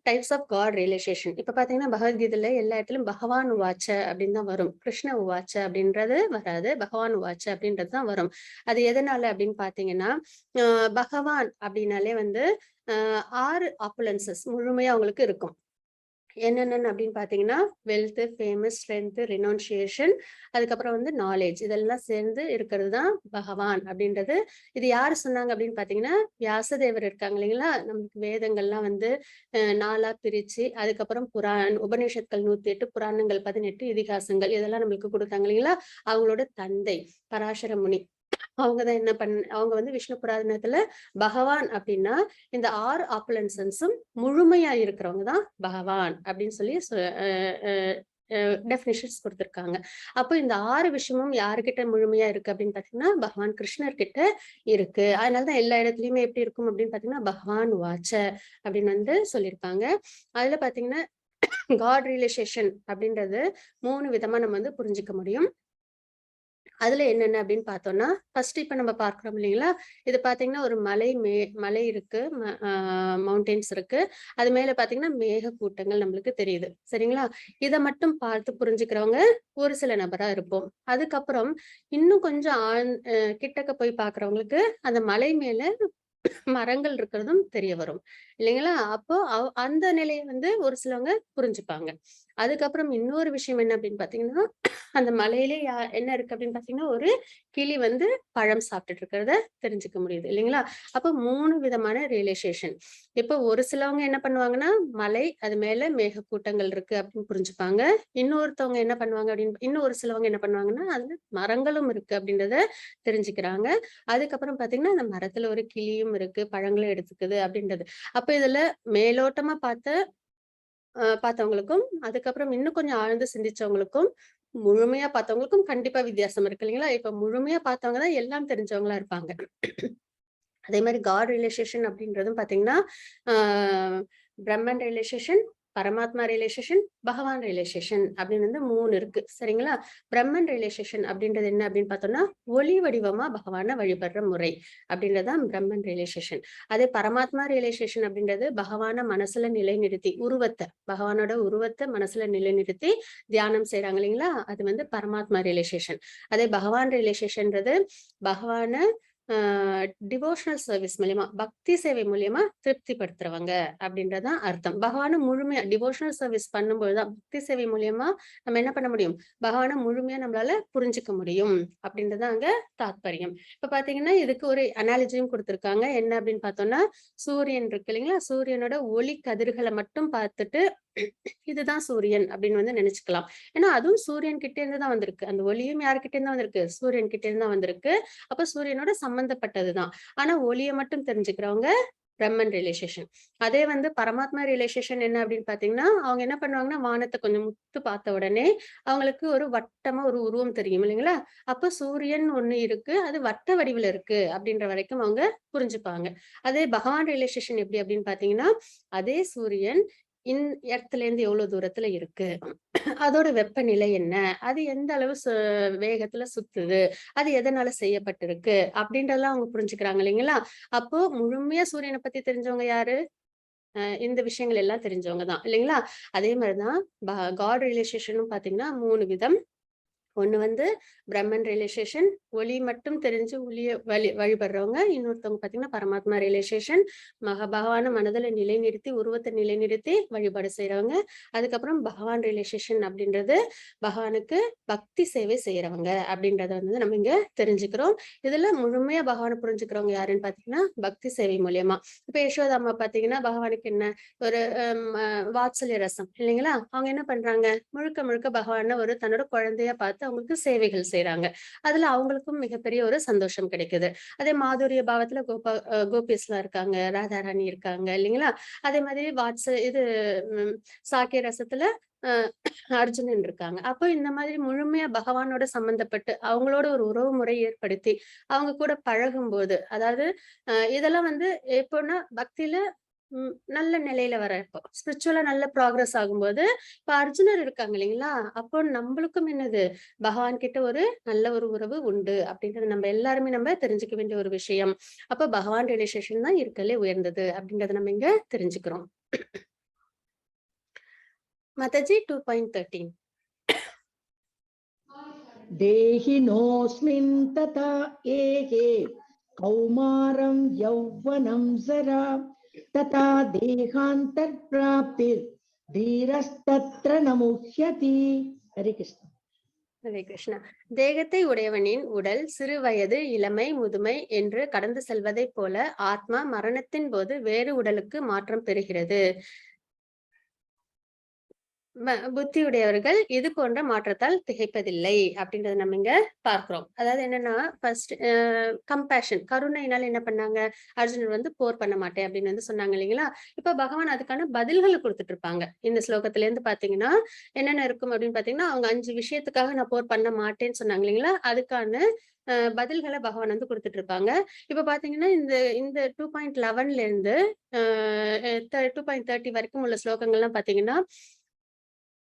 டைப்ஸ் ஆஃப் காட் ரியலைசேஷன். இப்ப பார்த்தீங்கன்னா, பகவத்கீதையில எல்லா இடத்துலயும் பகவான் உவாச்ச அப்படின்னு தான் வரும். கிருஷ்ண உவாச்ச அப்படின்றது வராது. பகவான் உவாச்ச அப்படின்றது தான் வரும். அது எதனால அப்படின்னு பார்த்தீங்கன்னா, அ பகவான் அப்படின்னாலே வந்து அ 6 ஆப்புலன்சஸ் முழுமையா அவங்களுக்கு இருக்கும். என்னென்னன்னு அப்படின்னு பார்த்தீங்கன்னா, வெல்த், ஃபேமஸ், ஸ்ட்ரென்த், ரினவுன்சியேஷன் அதுக்கப்புறம் வந்து நாலேட்ஜ் இதெல்லாம் சேர்ந்து இருக்கிறது தான் பகவான் அப்படின்றது. இது யாரு சொன்னாங்க அப்படின்னு பார்த்தீங்கன்னா, வியாசதேவர் இருக்காங்க இல்லைங்களா? நமக்கு வேதங்கள்லாம் வந்து 4ஆ பிரிச்சு, அதுக்கப்புறம் உபநிஷத்கள் 108, புராணங்கள் 18, இதிகாசங்கள் இதெல்லாம் நம்மளுக்கு குடுத்தாங்க இல்லைங்களா? அவங்களோட தந்தை பராசர முனி. அவங்க வந்து விஷ்ணு புராணத்துல பகவான் அப்படின்னா, இந்த 6 ஆப்பலன்சன்ஸும் முழுமையா இருக்கிறவங்க தான் பகவான் அப்படின்னு சொல்லி அ அ அ டெஃபினிஷன்ஸ் குடுத்திருக்காங்க. அப்போ இந்த 6 விஷயமும் யார்கிட்ட முழுமையா இருக்கு அப்படின்னு பார்த்தீங்கன்னா, பகவான் கிருஷ்ணர் கிட்ட இருக்கு. அதனால தான் எல்லா இடத்துலயுமே எப்படி இருக்கும் அப்படின்னு பார்த்தீங்கன்னா, பகவான் வாச்ச அப்படின்னு வந்து சொல்லியிருப்பாங்க. அதுல பார்த்தீங்கன்னா, காட் ரியலைசேஷன் அப்படின்றது 3 விதமா நம்ம வந்து புரிஞ்சுக்க முடியும். அதுல என்னென்ன அப்படின்னு பார்த்தோம்னா, ஃபர்ஸ்ட் இப்ப நம்ம பார்க்கிறோம் இல்லைங்களா? இது பார்த்தீங்கன்னா, ஒரு மலை இருக்கு. மவுண்டெயின்ஸ் இருக்கு. அது மேல பார்த்தீங்கன்னா, மேகக்கூட்டங்கள் நம்மளுக்கு தெரியுது. சரிங்களா? இத மட்டும் பார்த்து புரிஞ்சுக்கிறவங்க ஒரு சில நபரா இருப்போம். அதுக்கப்புறம் இன்னும் கொஞ்சம் கிட்டக்க போய் பார்க்கிறவங்களுக்கு, அந்த மலை மேல மரங்கள் இருக்கிறதும் தெரிய வரும். இல்லைங்களா? அப்போ அந்த நிலைய வந்து ஒரு சிலவங்க புரிஞ்சுப்பாங்க. அதுக்கப்புறம் இன்னொரு விஷயம் என்ன அப்படின்னு பார்த்தீங்கன்னா, அந்த மலையிலே என்ன இருக்கு அப்படின்னு பார்த்தீங்கன்னா, ஒரு கிளி வந்து பழம் சாப்பிட்டுட்டு இருக்கிறத தெரிஞ்சுக்க முடியுது. இல்லைங்களா? அப்போ 3 விதமான ரியலைசேஷன். இப்போ ஒரு சிலவங்க என்ன பண்ணுவாங்கன்னா, மலை, அது மேல மேகக்கூட்டங்கள் இருக்கு அப்படின்னு புரிஞ்சுப்பாங்க. இன்னொருத்தவங்க என்ன பண்ணுவாங்க அப்படின்னு இன்னும் ஒரு சிலவங்க என்ன பண்ணுவாங்கன்னா, அதுல மரங்களும் இருக்கு அப்படின்றத தெரிஞ்சுக்கிறாங்க. அதுக்கப்புறம் பார்த்தீங்கன்னா, அந்த மரத்துல ஒரு கிளியும் இருக்கு, பழங்களும் எடுத்துக்குது அப்படின்றது. அப்ப இதுல மேலோட்டமா பார்த்தவங்களுக்கும், அதுக்கப்புறம் இன்னும் கொஞ்சம் ஆழ்ந்து சிந்திச்சவங்களுக்கும், முழுமையா பார்த்தவங்களுக்கும் கண்டிப்பா வித்தியாசம் இருக்கு இல்லைங்களா? இப்ப முழுமையா பார்த்தவங்க தான் எல்லாம் தெரிஞ்சவங்களா இருப்பாங்க. அதே மாரி காட் ரியலைசேஷன் அப்படின்றதும் பார்த்தீங்கன்னா, ஆ பிரம்மன் ரியலைசேஷன், பரமாத்மா ரியலைசேஷன், பகவான் ரியலைசேஷன் அப்படின்னு வந்து 3 இருக்கு. சரிங்களா? பிரம்மன் ரியலைசேஷன் அப்படின்றது என்ன அப்படின்னு பார்த்தோம்னா, ஒளி வடிவமா பகவான வழிபடுற முறை அப்படின்றது தான் பிரம்மன் ரியலைசேஷன். அதே பரமாத்மா ரியலைசேஷன் அப்படின்றது பகவான மனசுல நிலைநிறுத்தி, பகவானோட உருவத்த மனசுல நிலைநிறுத்தி தியானம் செய்றாங்க இல்லைங்களா? அது வந்து பரமாத்மா ரியலைசேஷன். அதே பகவான் ரியலைசேஷன்றது பகவான ஆ டிவோஷனல் சர்வீஸ் மூலியமா, பக்தி சேவை மூலியமா திருப்திப்படுத்துறவங்க அப்படின்றதுதான் அர்த்தம். பகவான முழுமையா டிவோஷனல் சர்வீஸ் பண்ணும்போது தான் பக்தி சேவை மூலியமா நம்ம என்ன பண்ண முடியும்? பகவான முழுமையா நம்மளால புரிஞ்சுக்க முடியும் அப்படின்றது தான் அங்க தாத்பரியம். இப்ப பார்த்தீங்கன்னா, இதுக்கு ஒரு அனாலஜியும் குடுத்திருக்காங்க. என்ன அப்படின்னு பார்த்தோம்னா, சூரியன் இருக்கு இல்லைங்களா? சூரியனோட ஒளி கதிர்கள மட்டும் பார்த்துட்டு இதுதான் சூரியன் அப்படின்னு வந்து நினைச்சுக்கலாம். ஏன்னா அதுவும் சூரியன் கிட்ட இருந்து தான் வந்திருக்கு. அந்த ஒளியும் யாருகிட்ட இருந்து தான் வந்திருக்கு? சூரியன் கிட்ட இருந்து தான் வந்திருக்கு. அப்ப சூரியனோட சம்பந்தப்பட்டதுதான். ஆனா ஒளிய மட்டும் தெரிஞ்சுக்கிறவங்க பிரம்மன் ரியலைசேஷன். அதே வந்து பரமாத்மா ரியலைசேஷன் என்ன அப்படின்னு பாத்தீங்கன்னா, அவங்க என்ன பண்ணுவாங்கன்னா, வானத்தை கொஞ்சம் முத்து பார்த்த உடனே அவங்களுக்கு ஒரு வட்டமா ஒரு உருவம் தெரியும் இல்லைங்களா? அப்ப சூரியன் ஒண்ணு இருக்கு. அது வட்ட வடிவுல இருக்கு அப்படின்ற வரைக்கும் அவங்க புரிஞ்சுப்பாங்க. அதே பகவான் ரியலைசேஷன் எப்படி அப்படின்னு பாத்தீங்கன்னா, அதே சூரியன் எர்த்ல இருந்து எவ்வளவு தூரத்துல இருக்கு, அதோட வெப்பநிலை என்ன, அது எந்த அளவு வேகத்துல சுத்துது, அது எதனால செய்யப்பட்டிருக்கு அப்படின்றதெல்லாம் அவங்க புரிஞ்சுக்கிறாங்க இல்லைங்களா? அப்போ முழுமையா சூரியனை பத்தி தெரிஞ்சவங்க யாரு? இந்த விஷயங்கள் எல்லாம் தெரிஞ்சவங்க தான் இல்லைங்களா? அதே மாதிரிதான் காட் ரியலைசேஷனும் பாத்தீங்கன்னா 3 விதம். ஒண்ணு வந்து பிரம்மன் ரியலைசேஷன், ஒளி மட்டும் தெரிஞ்சு ஒளிய வழிபடுறவங்க. இன்னொருத்தவங்க பாத்தீங்கன்னா பரமாத்மா ரியலைசேஷன், பகவான மனதுல நிலைநிறுத்தி உருவத்தை நிலைநிறுத்தி வழிபாடு செய்யறவங்க. அதுக்கப்புறம் பகவான் ரியலைசேஷன் அப்படின்றது பகவானுக்கு பக்தி சேவை செய்யறவங்க அப்படின்றத வந்து நம்ம இங்க தெரிஞ்சுக்கிறோம். இதுல முழுமையா பகவானை புரிஞ்சுக்கிறவங்க யாருன்னு பாத்தீங்கன்னா பக்தி சேவை மூலியமா. இப்ப யசோதாம்மா பாத்தீங்கன்னா பகவானுக்கு என்ன ஒரு வாத்சல்ய ரசம் இல்லைங்களா? அவங்க என்ன பண்றாங்க, முழுக்க முழுக்க பகவான ஒரு தன்னோட குழந்தையா பார்த்து அவங்களுக்கு சேவைகள் செய்யறாங்க. அதுல அவங்களுக்கும் மிகப்பெரிய ஒரு சந்தோஷம் கிடைக்குது. அதே மாதுரிய பாவத்துல கோபிஸ் எல்லாம் இருக்காங்க, ராதாராணி இருக்காங்க இல்லைங்களா? அதே மாதிரி இது சாக்கிய ரசத்துல அஹ் அர்ஜுனன் இருக்காங்க. அப்போ இந்த மாதிரி முழுமையா பகவானோட சம்பந்தப்பட்டு அவங்களோட ஒரு உறவு முறை ஏற்படுத்தி அவங்க கூட பழகும் போது, அதாவது இதெல்லாம் வந்து எப்போன்னா பக்தியில நல்ல நிலையில வரப்போ ஸ்பிரிச்சுவலா நல்ல ப்ராக்ரஸ் ஆகும்போது, இப்ப அர்ஜுனர் இருக்காங்க இல்லைங்களா? அப்போ நம்மளுக்கும் என்னது, பகவான் கிட்ட ஒரு நல்ல ஒரு உறவு உண்டு அப்படின்றது நம்ம எல்லாருமே நம்ம தெரிஞ்சுக்க வேண்டிய ஒரு விஷயம். அப்ப பகவான் ரியலைசேஷன் தான் இருக்கலே உயர்ந்தது அப்படின்றத நம்ம இங்க தெரிஞ்சுக்கிறோம். மாதாஜி 2.13. देहिनोऽस्मिन् तथा एके कौमारं यौवनं जरा तथा देहान्तर्प्राप्तिर् धीरस्तत्र न मुह्यति. हरे कृष्ण. ஹரே கிருஷ்ணா. தேகத்தை உடையவனின் உடல் சிறு வயது, இளமை, முதுமை என்று கடந்து செல்வதைப் போல ஆத்மா மரணத்தின் போது வேறு உடலுக்கு மாற்றம் பெறுகிறது. புத்தியுடையவர்கள் இது போன்ற மாற்றத்தால் திகைப்பதில்லை அப்படின்றத நம்ம இங்க பார்க்கிறோம். அதாவது என்னன்னா, ஃபர்ஸ்ட் கம்பேஷன், கருணையினால என்ன பண்ணாங்க, அர்ஜுனர் வந்து போர் பண்ண மாட்டேன் அப்படின்னு வந்து சொன்னாங்க இல்லைங்களா? இப்ப பகவான் அதுக்கான பதில்களை கொடுத்துட்டு இருப்பாங்க. இந்த ஸ்லோகத்துல இருந்து பாத்தீங்கன்னா என்னென்ன இருக்கும் அப்படின்னு பாத்தீங்கன்னா, அவங்க 5 விஷயத்துக்காக நான் போர் பண்ண மாட்டேன்னு சொன்னாங்க இல்லைங்களா? அதுக்கான பதில்களை பகவான் வந்து கொடுத்துட்டு இருப்பாங்க. இப்ப பாத்தீங்கன்னா இந்த இந்த 2.11ல இருந்து 2.30 வரைக்கும் உள்ள ஸ்லோகங்கள்லாம் பாத்தீங்கன்னா,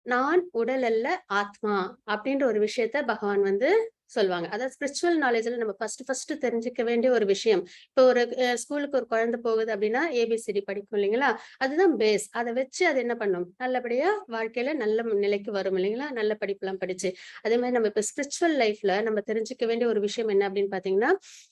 நான் உடல் அல்ல ஆத்மா அப்படின்ற ஒரு விஷயத்த பகவான் வந்து சொல்லுவாங்க. அதாவது ஸ்பிரிச்சுவல் நாலேஜ்ல நம்ம ஃபர்ஸ்ட் தெரிஞ்சுக்க வேண்டிய ஒரு விஷயம். இப்போ ஒரு ஸ்கூலுக்கு ஒரு குழந்தை போகுது அப்படின்னா ஏபிசிடி படிக்கும் இல்லைங்களா? அதுதான் பேஸ். அதை வச்சு அது என்ன பண்ணும், நல்லபடியா வாழ்க்கையில நல்ல நிலைக்கு வரும் இல்லைங்களா? நல்ல படிப்புலாம் படிச்சு. அதே மாதிரி நம்ம இப்ப ஸ்பிரிச்சுவல் லைஃப்ல நம்ம தெரிஞ்சுக்க வேண்டிய ஒரு விஷயம் என்ன அப்படின்னு பாத்தீங்கன்னா,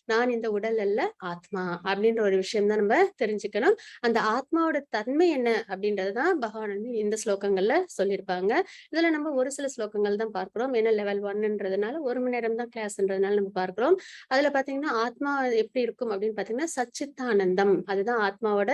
நான் இந்த உடல் அல்ல ஆத்மா அப்படின்ற ஒரு விஷயம் தான் நம்ம தெரிஞ்சுக்கணும். அந்த ஆத்மாவோட தன்மை என்ன அப்படின்றதுதான் பகவான் வந்து இந்த ஸ்லோகங்கள்ல சொல்லியிருப்பாங்க. இதுல நம்ம ஒரு சில ஸ்லோகங்கள் தான் பார்க்கிறோம். ஏன்னா லெவல் 1ன்றதுனால 1 மணி நேரம் தான் கிளாஸ்ன்றதுனால நம்ம பார்க்கிறோம். அதுல பாத்தீங்கன்னா ஆத்மா எப்படி இருக்கும் அப்படின்னு பாத்தீங்கன்னா சச்சித்தானந்தம், அதுதான் ஆத்மாவோட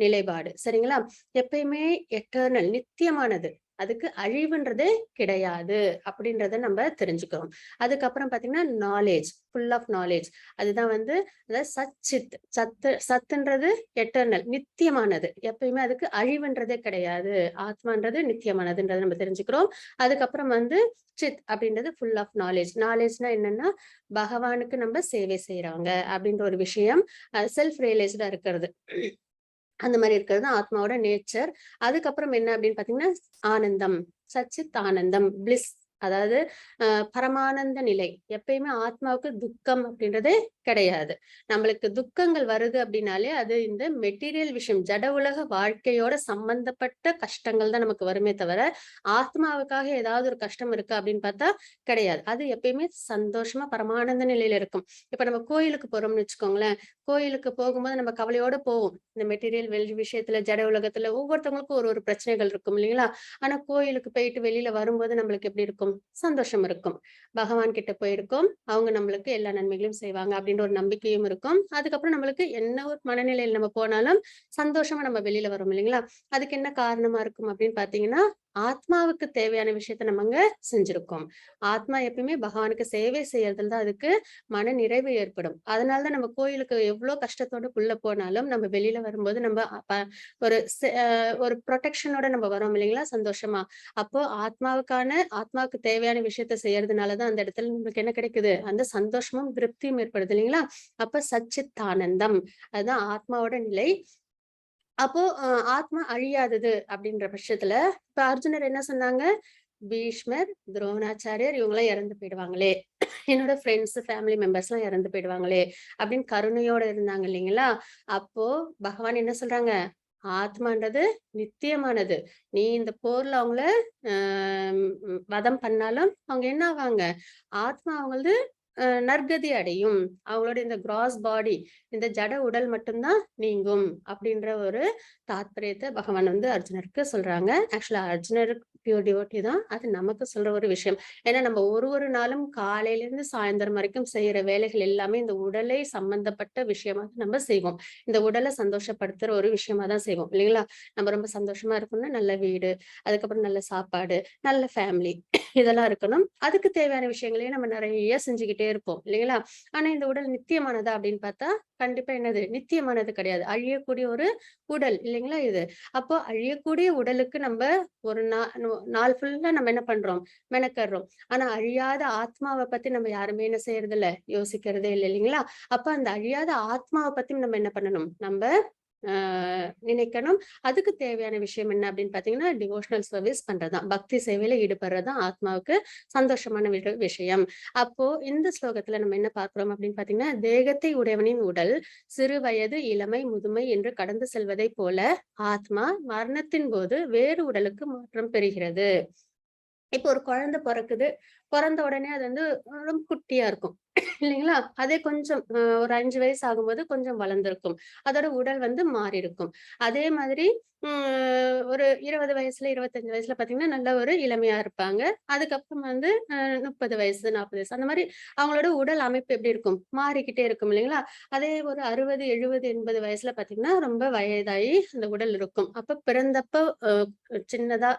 நிலைப்பாடு. சரிங்களா? எப்பயுமே எட்டர்னல், நித்தியமானது. அதுக்கு அழிவுன்றதே கிடையாது அப்படின்றத நம்ம தெரிஞ்சுக்கிறோம். அதுக்கப்புறம் பாத்தீங்கன்னா நாலேஜ், ஃபுல் ஆஃப் நாலேஜ். அதுதான் வந்து அதாவது சத்துன்றது எட்டர்னல், நித்தியமானது. எப்பயுமே அதுக்கு அழிவுன்றதே கிடையாது. ஆத்மான்றது நித்தியமானதுன்றதை நம்ம தெரிஞ்சுக்கிறோம். அதுக்கப்புறம் வந்து சித் அப்படின்றது ஃபுல் ஆஃப் நாலேஜ். நாலேஜ்னா என்னன்னா, பகவானுக்கு நம்ம சேவை செய்யறாங்க அப்படின்ற ஒரு விஷயம். செல்ஃப் ரியலைஸ்டா இருக்கிறது, அந்த மாதிரி இருக்கிறது ஆத்மாவோட நேச்சர். அதுக்கப்புறம் என்ன அப்படின்னு பாத்தீங்கன்னா ஆனந்தம், சச்சித் ஆனந்தம், பிளிஸ், அதாவது பரமானந்த நிலை. எப்பயுமே ஆத்மாவுக்கு துக்கம் அப்படின்றதே கிடையாது. நம்மளுக்கு துக்கங்கள் வருது அப்படின்னாலே அது இந்த மெட்டீரியல் விஷயம், ஜட உலக வாழ்க்கையோட சம்பந்தப்பட்ட கஷ்டங்கள் தான் நமக்கு வருமே தவிர ஆத்மாவுக்காக ஏதாவது ஒரு கஷ்டம் இருக்கு அப்படின்னு பார்த்தா கிடையாது. அது எப்பயுமே சந்தோஷமா பரமானந்த நிலையில இருக்கும். இப்ப நம்ம கோயிலுக்கு போறோம்னு வச்சுக்கோங்களேன், கோயிலுக்கு போகும்போது நம்ம கவலையோட போவோம். இந்த மெட்டீரியல் விஷயத்துல, ஜட உலகத்துல ஒவ்வொருத்தவங்களுக்கும் ஒரு ஒரு பிரச்சனைகள் இருக்கும் இல்லைங்களா? ஆனா கோயிலுக்கு போயிட்டு வெளியில வரும்போது நம்மளுக்கு எப்படி இருக்கும், இருக்கும்? சந்தோஷம் இருக்கும். பகவான் கிட்ட போயிருக்கோம், அவங்க நம்மளுக்கு எல்லா நன்மைகளையும் செய்வாங்க அப்படின்ற ஒரு நம்பிக்கையும் இருக்கும். அதுக்கப்புறம் நம்மளுக்கு என்ன ஒரு மனநிலையில நம்ம போனாலும் சந்தோஷமா நம்ம வெளியில வரோம் இல்லைங்களா? அதுக்கு என்ன காரணமா இருக்கும் அப்படின்னு பார்த்தீங்கன்னா, ஆத்மாவுக்கு தேவையான விஷயத்த நம்ம அங்க செஞ்சிருக்கோம். ஆத்மா எப்பயுமே பகவானுக்கு சேவை செய்யறதுல தான் அதுக்கு மன நிறைவு ஏற்படும். அதனால தான் நம்ம கோயிலுக்கு எவ்ளோ கஷ்டத்தோட உள்ள போனாலும், நம்ம வெளியில வரும்போது நம்ம ஒரு ஒரு புரொடெக்ஷனோட நம்ம வரோம் இல்லைங்களா? சந்தோஷமா. அப்போ ஆத்மாவுக்கு தேவையான விஷயத்த செய்யறதுனால தான் அந்த இடத்துல நம்மளுக்கு என்ன கிடைக்குது? அந்த சந்தோஷமும், திருப்தியும் ஏற்படுது இல்லைங்களா? அப்ப சச்சித் ஆனந்தம். அதுதான் ஆத்மாவோட நிலை. அப்போ ஆத்மா அழியாதது அப்படின்ற பட்சத்துல, இப்ப அர்ஜுனர் என்ன சொன்னாங்க? பீஷ்மர், துரோணாச்சாரியர் இவங்கலாம் இறந்து போயிடுவாங்களே! என்னோட ஃப்ரெண்ட்ஸ், ஃபேமிலி மெம்பர்ஸ்லாம் இறந்து போயிடுவாங்களே! அப்படின்னு கருணையோட இருந்தாங்க இல்லைங்களா? அப்போ பகவான் என்ன சொல்றாங்க? ஆத்மான்றது நித்தியமானது. நீ இந்த போர்ல அவங்கள அ வதம் பண்ணாலும் அவங்க என்ன ஆவாங்க? ஆத்மா அவங்களது நற்கதி அடையும். அவங்களோட இந்த கிராஸ் பாடி, இந்த ஜட உடல் மட்டும் தான் நீங்கும். அப்படின்ற ஒரு தாத்பரியத்த பகவான் வந்து அர்ஜுனருக்கு சொல்றாங்க. ஆக்சுவலா அர்ஜுனர் பியூர் டிவோட்டி தான். அது நமக்கு சொல்ற ஒரு விஷயம். ஏன்னா நம்ம ஒரு நாளும் காலையிலேருந்து சாயந்தரம் வரைக்கும் செய்யற வேலைகள் எல்லாமே இந்த உடலை சம்பந்தப்பட்ட விஷயமா நம்ம செய்வோம். இந்த உடலை சந்தோஷப்படுத்துற ஒரு விஷயமா தான் செய்வோம் இல்லைங்களா? நம்ம ரொம்ப சந்தோஷமா இருக்கணும்னா நல்ல வீடு, அதுக்கப்புறம் நல்ல சாப்பாடு, நல்ல ஃபேமிலி இதெல்லாம் இருக்கணும். அதுக்கு தேவையான விஷயங்களையும் நம்ம நிறைய செஞ்சுக்கிட்டே இருப்போம் இல்லைங்களா? ஆனா இந்த உடல் நித்தியமானதா அப்படின்னு பார்த்தா, கண்டிப்பா என்னது? நித்தியமானது கிடையாது. அழியக்கூடிய ஒரு உடல் இல்லைங்களா இது? அப்போ அழியக்கூடிய உடலுக்கு நம்ப ஒரு நாள் ஃபுல்லா நம்ம என்ன பண்றோம்? மெனக்கட்றோம். ஆனா அழியாத ஆத்மாவ பத்தி நம்ம யாருமே என்ன செய்யறதில்ல? யோசிக்கிறதே இல்ல இல்லைங்களா? அப்ப அந்த அழியாத ஆத்மாவ பத்தி நம்ம என்ன பண்ணணும்? நம்ப ஆ நினைக்கணும். அதுக்கு தேவையான விஷயம் என்ன அப்படின்னு பார்த்தீங்கன்னா, டிவோஷனல் சர்வீஸ் பண்றதுதான். பக்தி சேவையில ஈடுபடுறது தான் ஆத்மாவுக்கு சந்தோஷமான விஷயம். அப்போ இந்த ஸ்லோகத்துல நம்ம என்ன பார்க்கிறோம் அப்படின்னு பார்த்தீங்கன்னா, தேகத்தை உடையவனின் உடல் சிறு வயது, இளமை, முதுமை என்று கடந்து செல்வதைப் போல ஆத்மா மரணத்தின் போது வேறு உடலுக்கு மாற்றம் பெறுகிறது. இப்போ ஒரு குழந்தை பொறக்குது. பொறந்த உடனே அது வந்து ரொம்ப குட்டியா இருக்கும். இல்லைங்களா? அதே கொஞ்சம் ஒரு 5 வயசு ஆகும்போது கொஞ்சம் வளர்ந்திருக்கும். அதோட உடல் வந்து மாறியிருக்கும். அதே மாதிரி ஒரு 20 வயசுல, 25 வயசுல பார்த்தீங்கன்னா, நல்ல ஒரு இளமையா இருப்பாங்க. அதுக்கப்புறம் வந்து 30 வயசு, 40 வயசு அந்த மாரி அவங்களோட உடல் அமைப்பு எப்படி இருக்கும்? மாறிக்கிட்டே இருக்கும் இல்லைங்களா? அதே ஒரு 60, 70, 80 வயசுல பார்த்தீங்கன்னா, ரொம்ப வயதாகி அந்த உடல் இருக்கும். அப்ப பிறந்தப்போ சின்னதா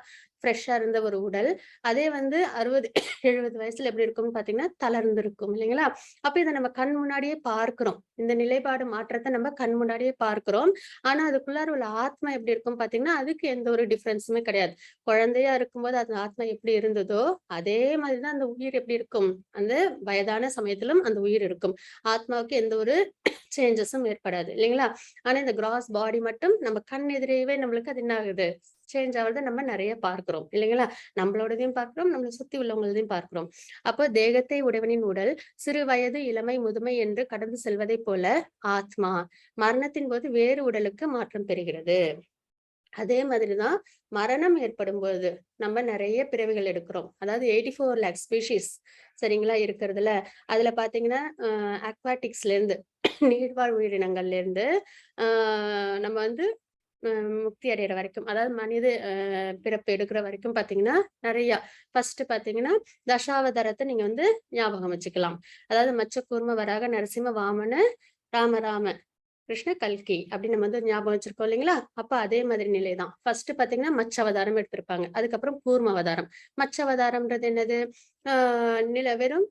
ஃப்ரெஷ்ஷா இருந்த ஒரு உடல். அதே வந்து 60, 70 வயசுல எப்படி இருக்கும்னு பார்த்தீங்கன்னா, தளர்ந்து இருக்கும் இல்லைங்களா? அப்ப இத நம்ம கண் முன்னாடியே பார்க்கிறோம். இந்த நிலைப்பாடு மாற்றத்த நம்ம கண் முன்னாடியே பார்க்கிறோம். ஆனா, அதுக்குள்ளார உள்ள ஆத்மா எப்படி இருக்கும் பார்த்தீங்கன்னா, அதுக்கு எந்த ஒரு டிஃபரன்ஸுமே கிடையாது. குழந்தையா இருக்கும்போது அந்த ஆத்மா எப்படி இருந்ததோ, அதே மாதிரி தான் அந்த உயிர் எப்படி இருக்கும்? அந்த வயதான சமயத்திலும் அந்த உயிர் இருக்கும். ஆத்மாவுக்கு எந்த ஒரு சேஞ்சஸும் ஏற்படாது இல்லைங்களா? ஆனா, இந்த கிராஸ் பாடி மட்டும் நம்ம கண் எதிரேவே நம்மளுக்கு அது என்ன ஆகுது? சேஞ்ச் ஆவறத நம்ம நெறைய பார்க்கிறோம் இல்லைங்களா? நம்மளோடதையும் பார்க்கிறோம், நம்மள சுத்தி உள்ளவங்களதையும் பார்க்கிறோம். அப்போ தேகத்தை உடையவனின் உடல் சிறு வயது, இளமை, முதுமை என்று கடந்து செல்வதைப் போல ஆத்மா மரணத்தின் போது வேறு உடலுக்கு மாற்றம் பெறுகிறது. அதே மாதிரி தான் மரணம் ஏற்படும்போது நம்ம நெறைய பிறவிகள் எடுக்கிறோம். அதாவது 84 லேக் ஸ்பீஷீஸ் சரிங்களா? இருக்கிறதுல, அதுல பார்த்தீங்கன்னா, அக்வாட்டிக்ஸ்ல இருந்து நீர்வாழ் உயிரினங்கள்ல இருந்து ஆ நம்ம வந்து முக்தி அடையிற வரைக்கும், அதாவது மனித பிறப்பு எடுக்கிற வரைக்கும் பார்த்தீங்கன்னா, நெறையா. ஃபர்ஸ்ட் பார்த்தீங்கன்னா, தசாவதாரத்த நீங்க வந்து ஞாபகம் வச்சுக்கலாம். அதாவது மச்சக்கூர்ம, வராக, நரசிம்ம, வாமன, ராம, கிருஷ்ண, கல்கி அப்படின்னு நம்ம வந்து ஞாபகம் வச்சிருக்கோம் இல்லைங்களா? அப்ப அதே மாதிரி நிலை தான். ஃபர்ஸ்ட் பார்த்தீங்கன்னா, மச்ச அவதாரம் எடுத்திருப்பாங்க. அதுக்கப்புறம் கூர்ம அவதாரம். மச்ச அவதாரம்ன்றது என்னது? ஆ வெறும்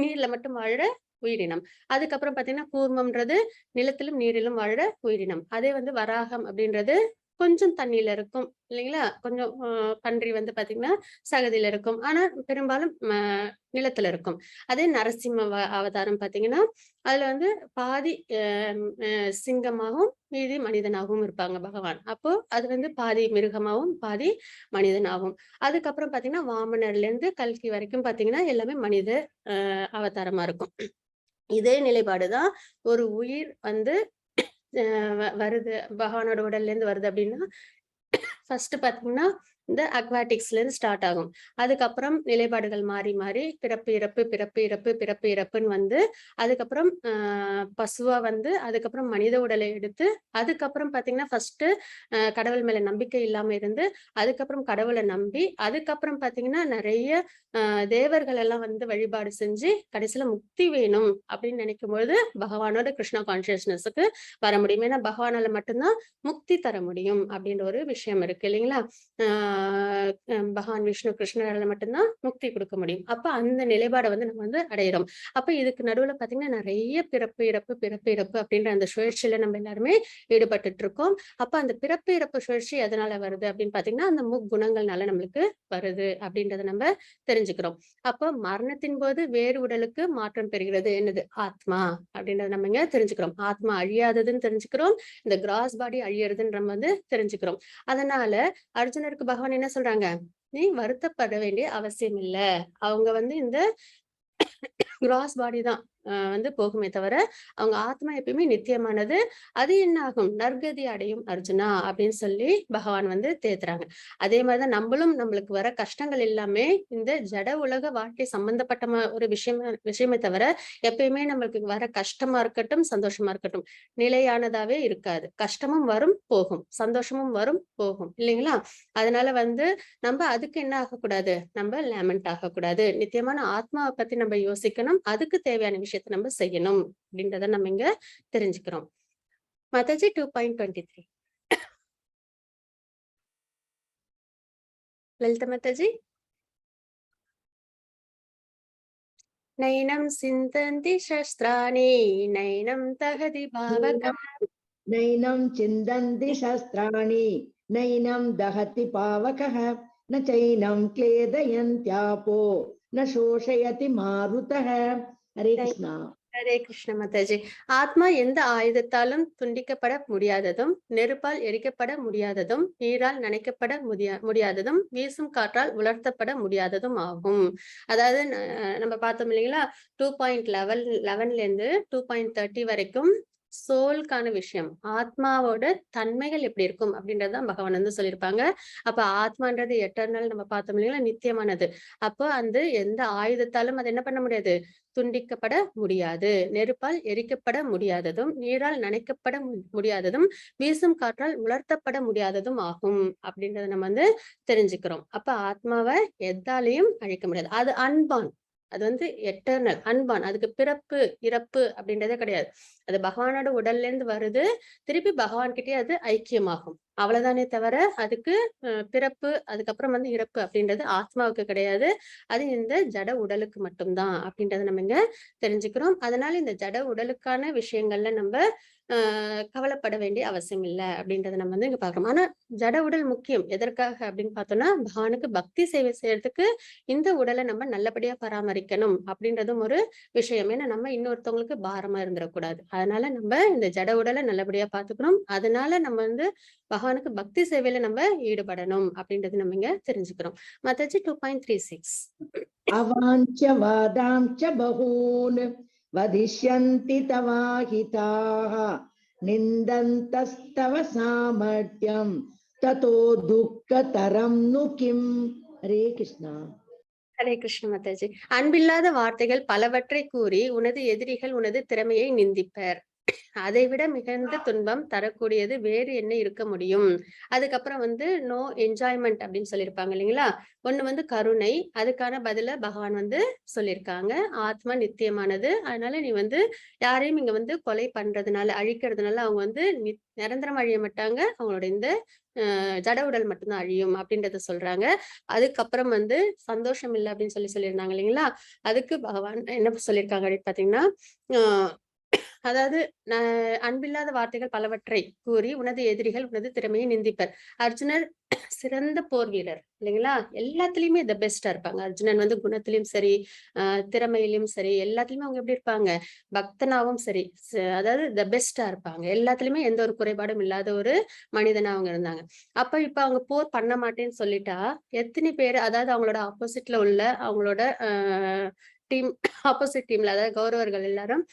நீர்ல மட்டும் வாழுற உயிரினம். அதுக்கப்புறம் பார்த்தீங்கன்னா, கூர்மம்ன்றது நிலத்திலும், நீரிலும் வாழுற உயிரினம். அதே வந்து வராகம் அப்படின்றது கொஞ்சம் தண்ணீல இருக்கும் இல்லைங்களா? கொஞ்சம் பன்றி வந்து பார்த்தீங்கன்னா, சகதியில இருக்கும். ஆனா பெரும்பாலும் நிலத்துல இருக்கும். அதே நரசிம்ம அவதாரம் பார்த்தீங்கன்னா, அதுல வந்து பாதி அ அ சிங்கமாகவும், மீதி மனிதனாகவும் இருப்பாங்க பகவான். அப்போ அது வந்து பாதி மிருகமாவும், பாதி மனிதனாவும். அதுக்கப்புறம் பார்த்தீங்கன்னா, வாமனர்லேருந்து கல்கி வரைக்கும் பார்த்தீங்கன்னா, எல்லாமே மனித அவதாரமா இருக்கும். இதே நிலைப்பாடு தான் ஒரு உயிர் வந்து வருது, பகவானோட உடல்லேருந்து வருது அப்படின்னா, ஃபர்ஸ்ட் பார்த்தீங்கன்னா, இந்த அக்வாட்டிக்ஸ்ல இருந்து ஸ்டார்ட் ஆகும். அதுக்கப்புறம் நிலைப்பாடுகள் மாறி மாறி பிறப்பு இறப்பு பிறப்பு இறப்பு பிறப்பு இறப்புன்னு வந்து அதுக்கப்புறம் பசுவா வந்து அதுக்கப்புறம் மனித உடலை எடுத்து அதுக்கப்புறம் பாத்தீங்கன்னா ஃபர்ஸ்ட் கடவுள் மேல நம்பிக்கை இல்லாம இருந்து அதுக்கப்புறம் கடவுளை நம்பி அதுக்கப்புறம் பாத்தீங்கன்னா நிறைய தேவர்கள் எல்லாம் வந்து வழிபாடு செஞ்சு கடைசியில முக்தி வேணும் அப்படின்னு நினைக்கும் பொழுது பகவானோட கிருஷ்ணா கான்சியஸ்னஸுக்கு வர முடியும். ஏன்னா பகவானால மட்டும்தான் முக்தி தர முடியும் அப்படின்ற ஒரு விஷயம் இருக்கு இல்லைங்களா. பகவான் விஷ்ணு கிருஷ்ணரால மட்டும்தான் முக்தி கொடுக்க முடியும். அப்ப அந்த நிலைப்பாடை வந்து நம்ம வந்து அடையிறோம். அப்ப இதுக்கு நடுவுல பாத்தீங்கன்னா நிறைய பிறப்பு இறப்பு பிறப்பு இறப்பு அப்படின்ற அந்த சுழற்சியில நம்ம எல்லாருமே ஈடுபட்டு இருக்கோம். அப்ப அந்த பிறப்பு இறப்பு சுழற்சி எதனால வருது அப்படின்னு பாத்தீங்கன்னா அந்த முக்குணங்கள்னால நம்மளுக்கு வருது அப்படின்றத நம்ம தெரிஞ்சுக்கிறோம். அப்ப மரணத்தின் போது வேறு உடலுக்கு மாற்றம் பெறுகிறது என்னது ஆத்மா அப்படின்றத நம்ம இங்க தெரிஞ்சுக்கிறோம். ஆத்மா அழியாததுன்னு தெரிஞ்சுக்கிறோம். இந்த கிராஸ் பாடி அழியறதுன்னு நம்ம வந்து தெரிஞ்சுக்கிறோம். அதனால அர்ஜுனருக்கு பகவான் என்ன சொல்றாங்க, நீ வருத்தப்பட வேண்டிய அவசியம் இல்ல. அவங்க வந்து இந்த கிராஸ் பாடி தான் வந்து போகுமே தவிர அவங்க ஆத்மா எப்பயுமே நித்தியமானது. அது என்ன ஆகும், நற்கதி அடையும் அர்ஜுனா அப்படின்னு சொல்லி பகவான் வந்து தேத்துறாங்க. அதே மாதிரிதான் நம்மளுக்கு வர கஷ்டங்கள் எல்லாமே இந்த ஜட உலக வாழ்க்கை சம்பந்தப்பட்ட ஒரு விஷயமே தவிர எப்பயுமே நம்மளுக்கு வர கஷ்டமா இருக்கட்டும் சந்தோஷமா இருக்கட்டும் நிலையானதாவே இருக்காது. கஷ்டமும் வரும் போகும், சந்தோஷமும் வரும் போகும் இல்லைங்களா. அதனால வந்து நம்ம அதுக்கு என்ன ஆகக்கூடாது, நம்ம லேமெண்ட் ஆகக்கூடாது. நித்தியமான ஆத்மாவை பத்தி நம்ம யோசிக்கணும். அதுக்கு தேவையான விஷயத்தை நம்ம செய்யணும் அப்படின்றத நம்ம இங்க தெரிஞ்சுக்கிறோம். மாதாஜி 2.23 லலிதா மாதாஜி. நைனம் சிந்தந்தி சஸ்திராணி நைனம் தகதி பாவகம் नैनं चिन्दन्ति शस्त्राणि नैनं दहति पावकः न चैनं क्लेदयन्त्यापो न शोषयति मारुतः. हरे कृष्णा. ஹரே கிருஷ்ண மாதாஜி. ஆத்மா எந்த ஆயுதத்தாலும் துண்டிக்கப்பட முடியாததும் நெருப்பால் எரிக்கப்பட முடியாததும் நீரால் நனைக்கப்பட முடியாததும் வீசும் காற்றால் உலர்த்தப்பட முடியாததும் ஆகும். அதாவது நம்ம பார்த்தோம் இல்லைங்களா 2.11 இருந்து 2.30 வரைக்கும் சோல்கான விஷயம், ஆத்மாவோட தன்மைகள் எப்படி இருக்கும் அப்படின்றதான் பகவான் வந்து சொல்லியிருப்பாங்க. அப்ப ஆத்மான்றது எட்டர்னல் நம்ம பார்த்தோம் இல்லைங்களா, நித்தியமானது. அப்போ அந்த எந்த ஆயுதத்தாலும் அது என்ன பண்ண முடியாது, துண்டிக்கப்பட முடியாது. நெருப்பால் எரிக்கப்பட முடியாததும் நீரால் நனைக்கப்பட முடியாததும் வீசும் காற்றால் உலர்த்தப்பட முடியாததும் ஆகும் அப்படின்றத நம்ம வந்து தெரிஞ்சுக்கிறோம். அப்ப ஆத்மாவை எதாலையும் அழிக்க முடியாது. அது அன்பான், அது வந்து எட்டர்னல் அன்பான். அதுக்கு பிறப்பு இறப்பு அப்படின்றதே கிடையாது. அது பகவானோட உடல்ல இருந்து வருது, திருப்பி பகவான் கிட்டே அது ஐக்கியமாகும். அவ்வளவுதானே தவிர அதுக்கு பிறப்பு அதுக்கப்புறம் வந்து இறப்பு அப்படின்றது ஆத்மாவுக்கு கிடையாது. அது இந்த ஜட உடலுக்கு மட்டும்தான் அப்படின்றத நம்ம இங்க தெரிஞ்சுக்கிறோம். அதனால இந்த ஜட உடலுக்கான விஷயங்கள்ல நம்ம கவலைப்பட வேண்டிய அவசியம் இல்லை அப்படின்றத நம்ம வந்து இங்க பாக்குறோம். ஆனா ஜட உடல் முக்கியம் எதற்காக அப்படின்னு பார்த்தோம்னா பகவானுக்கு பக்தி சேவை செய்யறதுக்கு இந்த உடலை நம்ம நல்லபடியா பராமரிக்கணும் அப்படின்றதும் ஒரு விஷயம். ஏன்னா நம்ம இன்னொருத்தவங்களுக்கு பாரமா இருந்துடக்கூடாது. அதனால நம்ம இந்த ஜட உடலை நல்லபடியா பாத்துக்கணும். அதனால நம்ம வந்து பகவானுக்கு பக்தி சேவையில நம்ம ஈடுபடணும் அப்படின்றது நம்ம இங்க தெரிஞ்சுக்கிறோம். மாதாஜி 2.36 अवाञ्च वादाञ्च बहून् वदिष्यन्ति तवाहिताः निन्दन्तस्तव सामर्थ्यं ततो दुःखतरं नु किम्. हरे कृष्णा. ஹரே கிருஷ்ண மாதாஜி. அன்பில்லாத வார்த்தைகள் பலவற்றை கூறி உனது எதிரிகள் உனது திறமையை நிந்திப்பர். அதை விட மிகுந்த துன்பம் தரக்கூடியது வேறு என்ன இருக்க முடியும். அதுக்கப்புறம் வந்து நோ என்ஜாய்மெண்ட் அப்படின்னு சொல்லியிருப்பாங்க இல்லைங்களா. ஒண்ணு வந்து கருணை, அதுக்கான பதில பகவான் வந்து சொல்லியிருக்காங்க. ஆத்மா நித்தியமானது, அதனால நீ வந்து யாரையும் இங்க வந்து கொலை பண்றதுனால அழிக்கிறதுனால அவங்க வந்து நிரந்தரம் அழிய மாட்டாங்க. அவங்களோட இந்த ஜட உடல் மட்டும்தான் அழியும் அப்படின்றத சொல்றாங்க. அதுக்கப்புறம் வந்து சந்தோஷம் இல்லை அப்படின்னு சொல்லியிருந்தாங்க இல்லைங்களா. அதுக்கு பகவான் என்ன சொல்லியிருக்காங்க அப்படின்னு பாத்தீங்கன்னா அதாவது அன்பில்லாத வார்த்தைகள் பலவற்றை கூறி உனது எதிரிகள் உனது திறமையை நிந்திப்பர். அர்ஜுனர் சிறந்த போர் வீரர் இல்லைங்களா. எல்லாத்துலயுமே த பெஸ்டா இருப்பாங்க. அர்ஜுனன் வந்து குணத்திலயும் சரி திறமையிலும் சரி எல்லாத்துலயுமே அவங்க எப்படி இருப்பாங்க, பக்தனாவும் சரி அதாவது த பெஸ்டா இருப்பாங்க. எல்லாத்துலயுமே எந்த ஒரு குறைபாடும் இல்லாத ஒரு மனிதனா அவங்க இருந்தாங்க. அப்ப இப்ப அவங்க போர் பண்ண மாட்டேன்னு சொல்லிட்டா எத்தனை பேர், அதாவது அவங்களோட ஆப்போசிட்ல உள்ள அவங்களோட டீம் ஆப்போசிட் டீம்ல அதாவது கௌரவர்கள் எல்லாரும்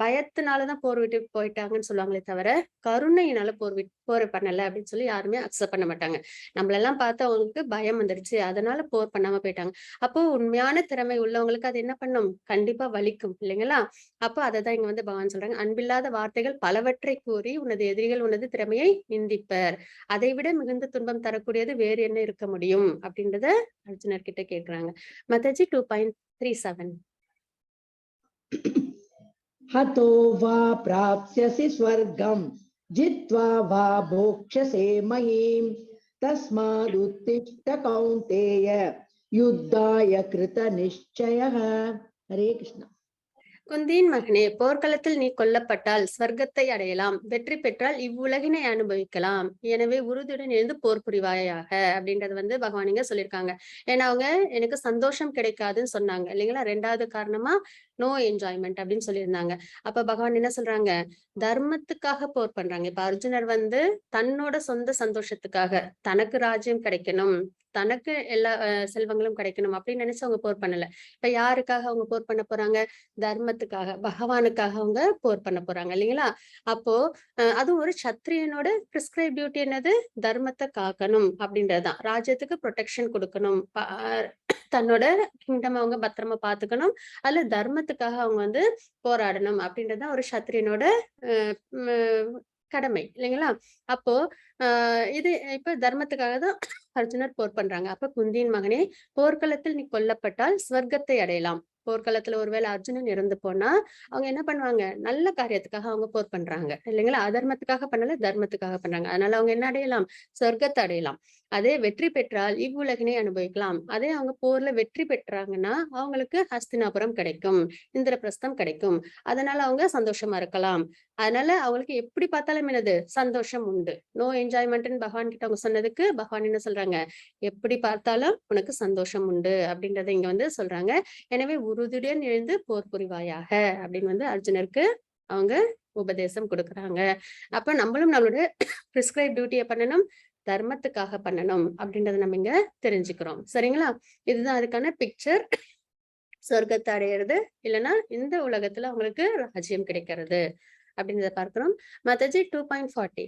பயத்தினாலதான் போர் விட்டு போயிட்டாங்கன்னு சொல்லுவாங்களே தவிர கருணையினால போர் பண்ணல அப்படின்னு சொல்லி யாருமே அக்செப்ட் பண்ண மாட்டாங்க. நம்மளெல்லாம் பார்த்து அவங்களுக்கு பயம் வந்துடுச்சு, அதனால போர் பண்ணாம போயிட்டாங்க. அப்போ உண்மையான திறமை உள்ளவங்களுக்கு அது என்ன பண்ணும், கண்டிப்பா வலிக்கும் இல்லைங்களா? அப்போ அததான் இங்க வந்து பகவான் சொல்றாங்க, அன்பில்லாத வார்த்தைகள் பலவற்றை கூறி உனது எதிரிகள் உனது திறமையை நிந்திப்பர், அதை விட மிகுந்த துன்பம் தரக்கூடியது வேறு என்ன இருக்க முடியும் அப்படின்றத அர்ஜுனர் கிட்ட கேக்குறாங்க. மத்தஜி 2.37. हतो वा प्राप्स्यसि स्वर्गं जित्वा वा भोक्ष्यसे महीम् तस्मादुत्तिष्ठ कौन्तेय युद्धाय कृतनिश्चयः. हरे कृष्ण. குந்தியின் மகனே, போர்க்களத்தில் நீ கொல்லப்பட்டால் ஸ்வர்க்கத்தை அடையலாம், வெற்றி பெற்றால் இவ்வுலகினை அனுபவிக்கலாம், எனவே உறுதியுடன் எழுந்து போர் புரிவாயாக அப்படின்றது வந்து பகவான் இங்க சொல்லியிருக்காங்க. ஏன்னா அவங்க எனக்கு சந்தோஷம் கிடைக்காதுன்னு சொன்னாங்க இல்லைங்களா? 2வது காரணமா நோ என்ஜாய்மெண்ட் அப்படின்னு சொல்லியிருந்தாங்க. அப்ப பகவான் என்ன சொல்றாங்க, தர்மத்துக்காக போர் பண்றாங்க. இப்ப அர்ஜுனர் வந்து தன்னோட சொந்த சந்தோஷத்துக்காக, தனக்கு ராஜ்யம் கிடைக்கணும், தனக்கு எல்லா செல்வங்களும் கிடைக்கணும் அப்படின்னு நினைச்சு அவங்க போர் பண்ணல. இப்ப யாருக்காக அவங்க போர் பண்ண போறாங்க, தர்மத்துக்காக, பகவானுக்காக அவங்க போர் பண்ண போறாங்க இல்லைங்களா? அப்போ அதுவும் ஒரு சத்திரியனோட பிரிஸ்கிரைப் டியூட்டி என்னது, தர்மத்தை காக்கணும் அப்படின்றதுதான். ராஜ்யத்துக்கு ப்ரொடெக்ஷன் கொடுக்கணும், தன்னோட கிங்டம் அவங்க பத்திரமா பாத்துக்கணும், அதுல தர்மத்துக்காக அவங்க வந்து போராடணும் அப்படின்றதுதான் ஒரு சத்திரியனோட கடமை இல்லைங்களா? அப்போ இது இப்ப தர்மத்துக்காக தான் அர்ஜுனர் போர் பண்றாங்க. அப்ப குந்தியின் மகனே, போர்க்களத்தில் நீ கொல்லப்பட்டால் ஸ்வர்க்கத்தை அடையலாம். போர்க்களத்துல ஒருவேளை அர்ஜுனன் இறந்து போனா அவங்க என்ன பண்ணுவாங்க, நல்ல காரியத்துக்காக அவங்க போர் பண்றாங்க இல்லைங்களா? அதர்மத்துக்காக பண்ணல, தர்மத்துக்காக பண்றாங்க. அதனால அவங்க என்ன அடையலாம், சொர்க்கத்தை அடையலாம். அதே வெற்றி பெற்றால் இவ்வுலகினை அனுபவிக்கலாம். அதே அவங்க போர்ல வெற்றி பெற்றாங்கன்னா அவங்களுக்கு ஹஸ்தினாபுரம் கிடைக்கும், இந்திரபிரஸ்தம் கிடைக்கும். அதனால அவங்க சந்தோஷமா இருக்கலாம். அதனால அவங்களுக்கு எப்படி பார்த்தாலும் என்னது, சந்தோஷம் உண்டு. நோ என்ஜாய்மெண்ட்னு பகவான் கிட்ட அவங்க சொன்னதுக்கு பகவான் என்ன சொல்றாங்க, எப்படி பார்த்தாலும் உனக்கு சந்தோஷம் உண்டு அப்படின்றத இங்க வந்து சொல்றாங்க. எனவே உறுதியுடன் எழுந்து போர் புரிவாயாக அப்படின்னு வந்து அர்ஜுனருக்கு அவங்க உபதேசம் கொடுக்குறாங்க. அப்ப நம்மளும் நம்மளோட பிரிஸ்கிரைப் டியூட்டியை பண்ணணும், தர்மத்துக்காக பண்ணணும் அப்படின்றத நம்ம இங்க தெரிஞ்சுக்கிறோம். சரிங்களா? இதுதான் அதுக்கான பிக்சர். சொர்க்கத்தை அடையிறது இல்லைன்னா இந்த உலகத்துல அவங்களுக்கு ராஜ்யம் கிடைக்கிறது அப்படின்றத பார்க்கிறோம். மாதாஜி 2.40.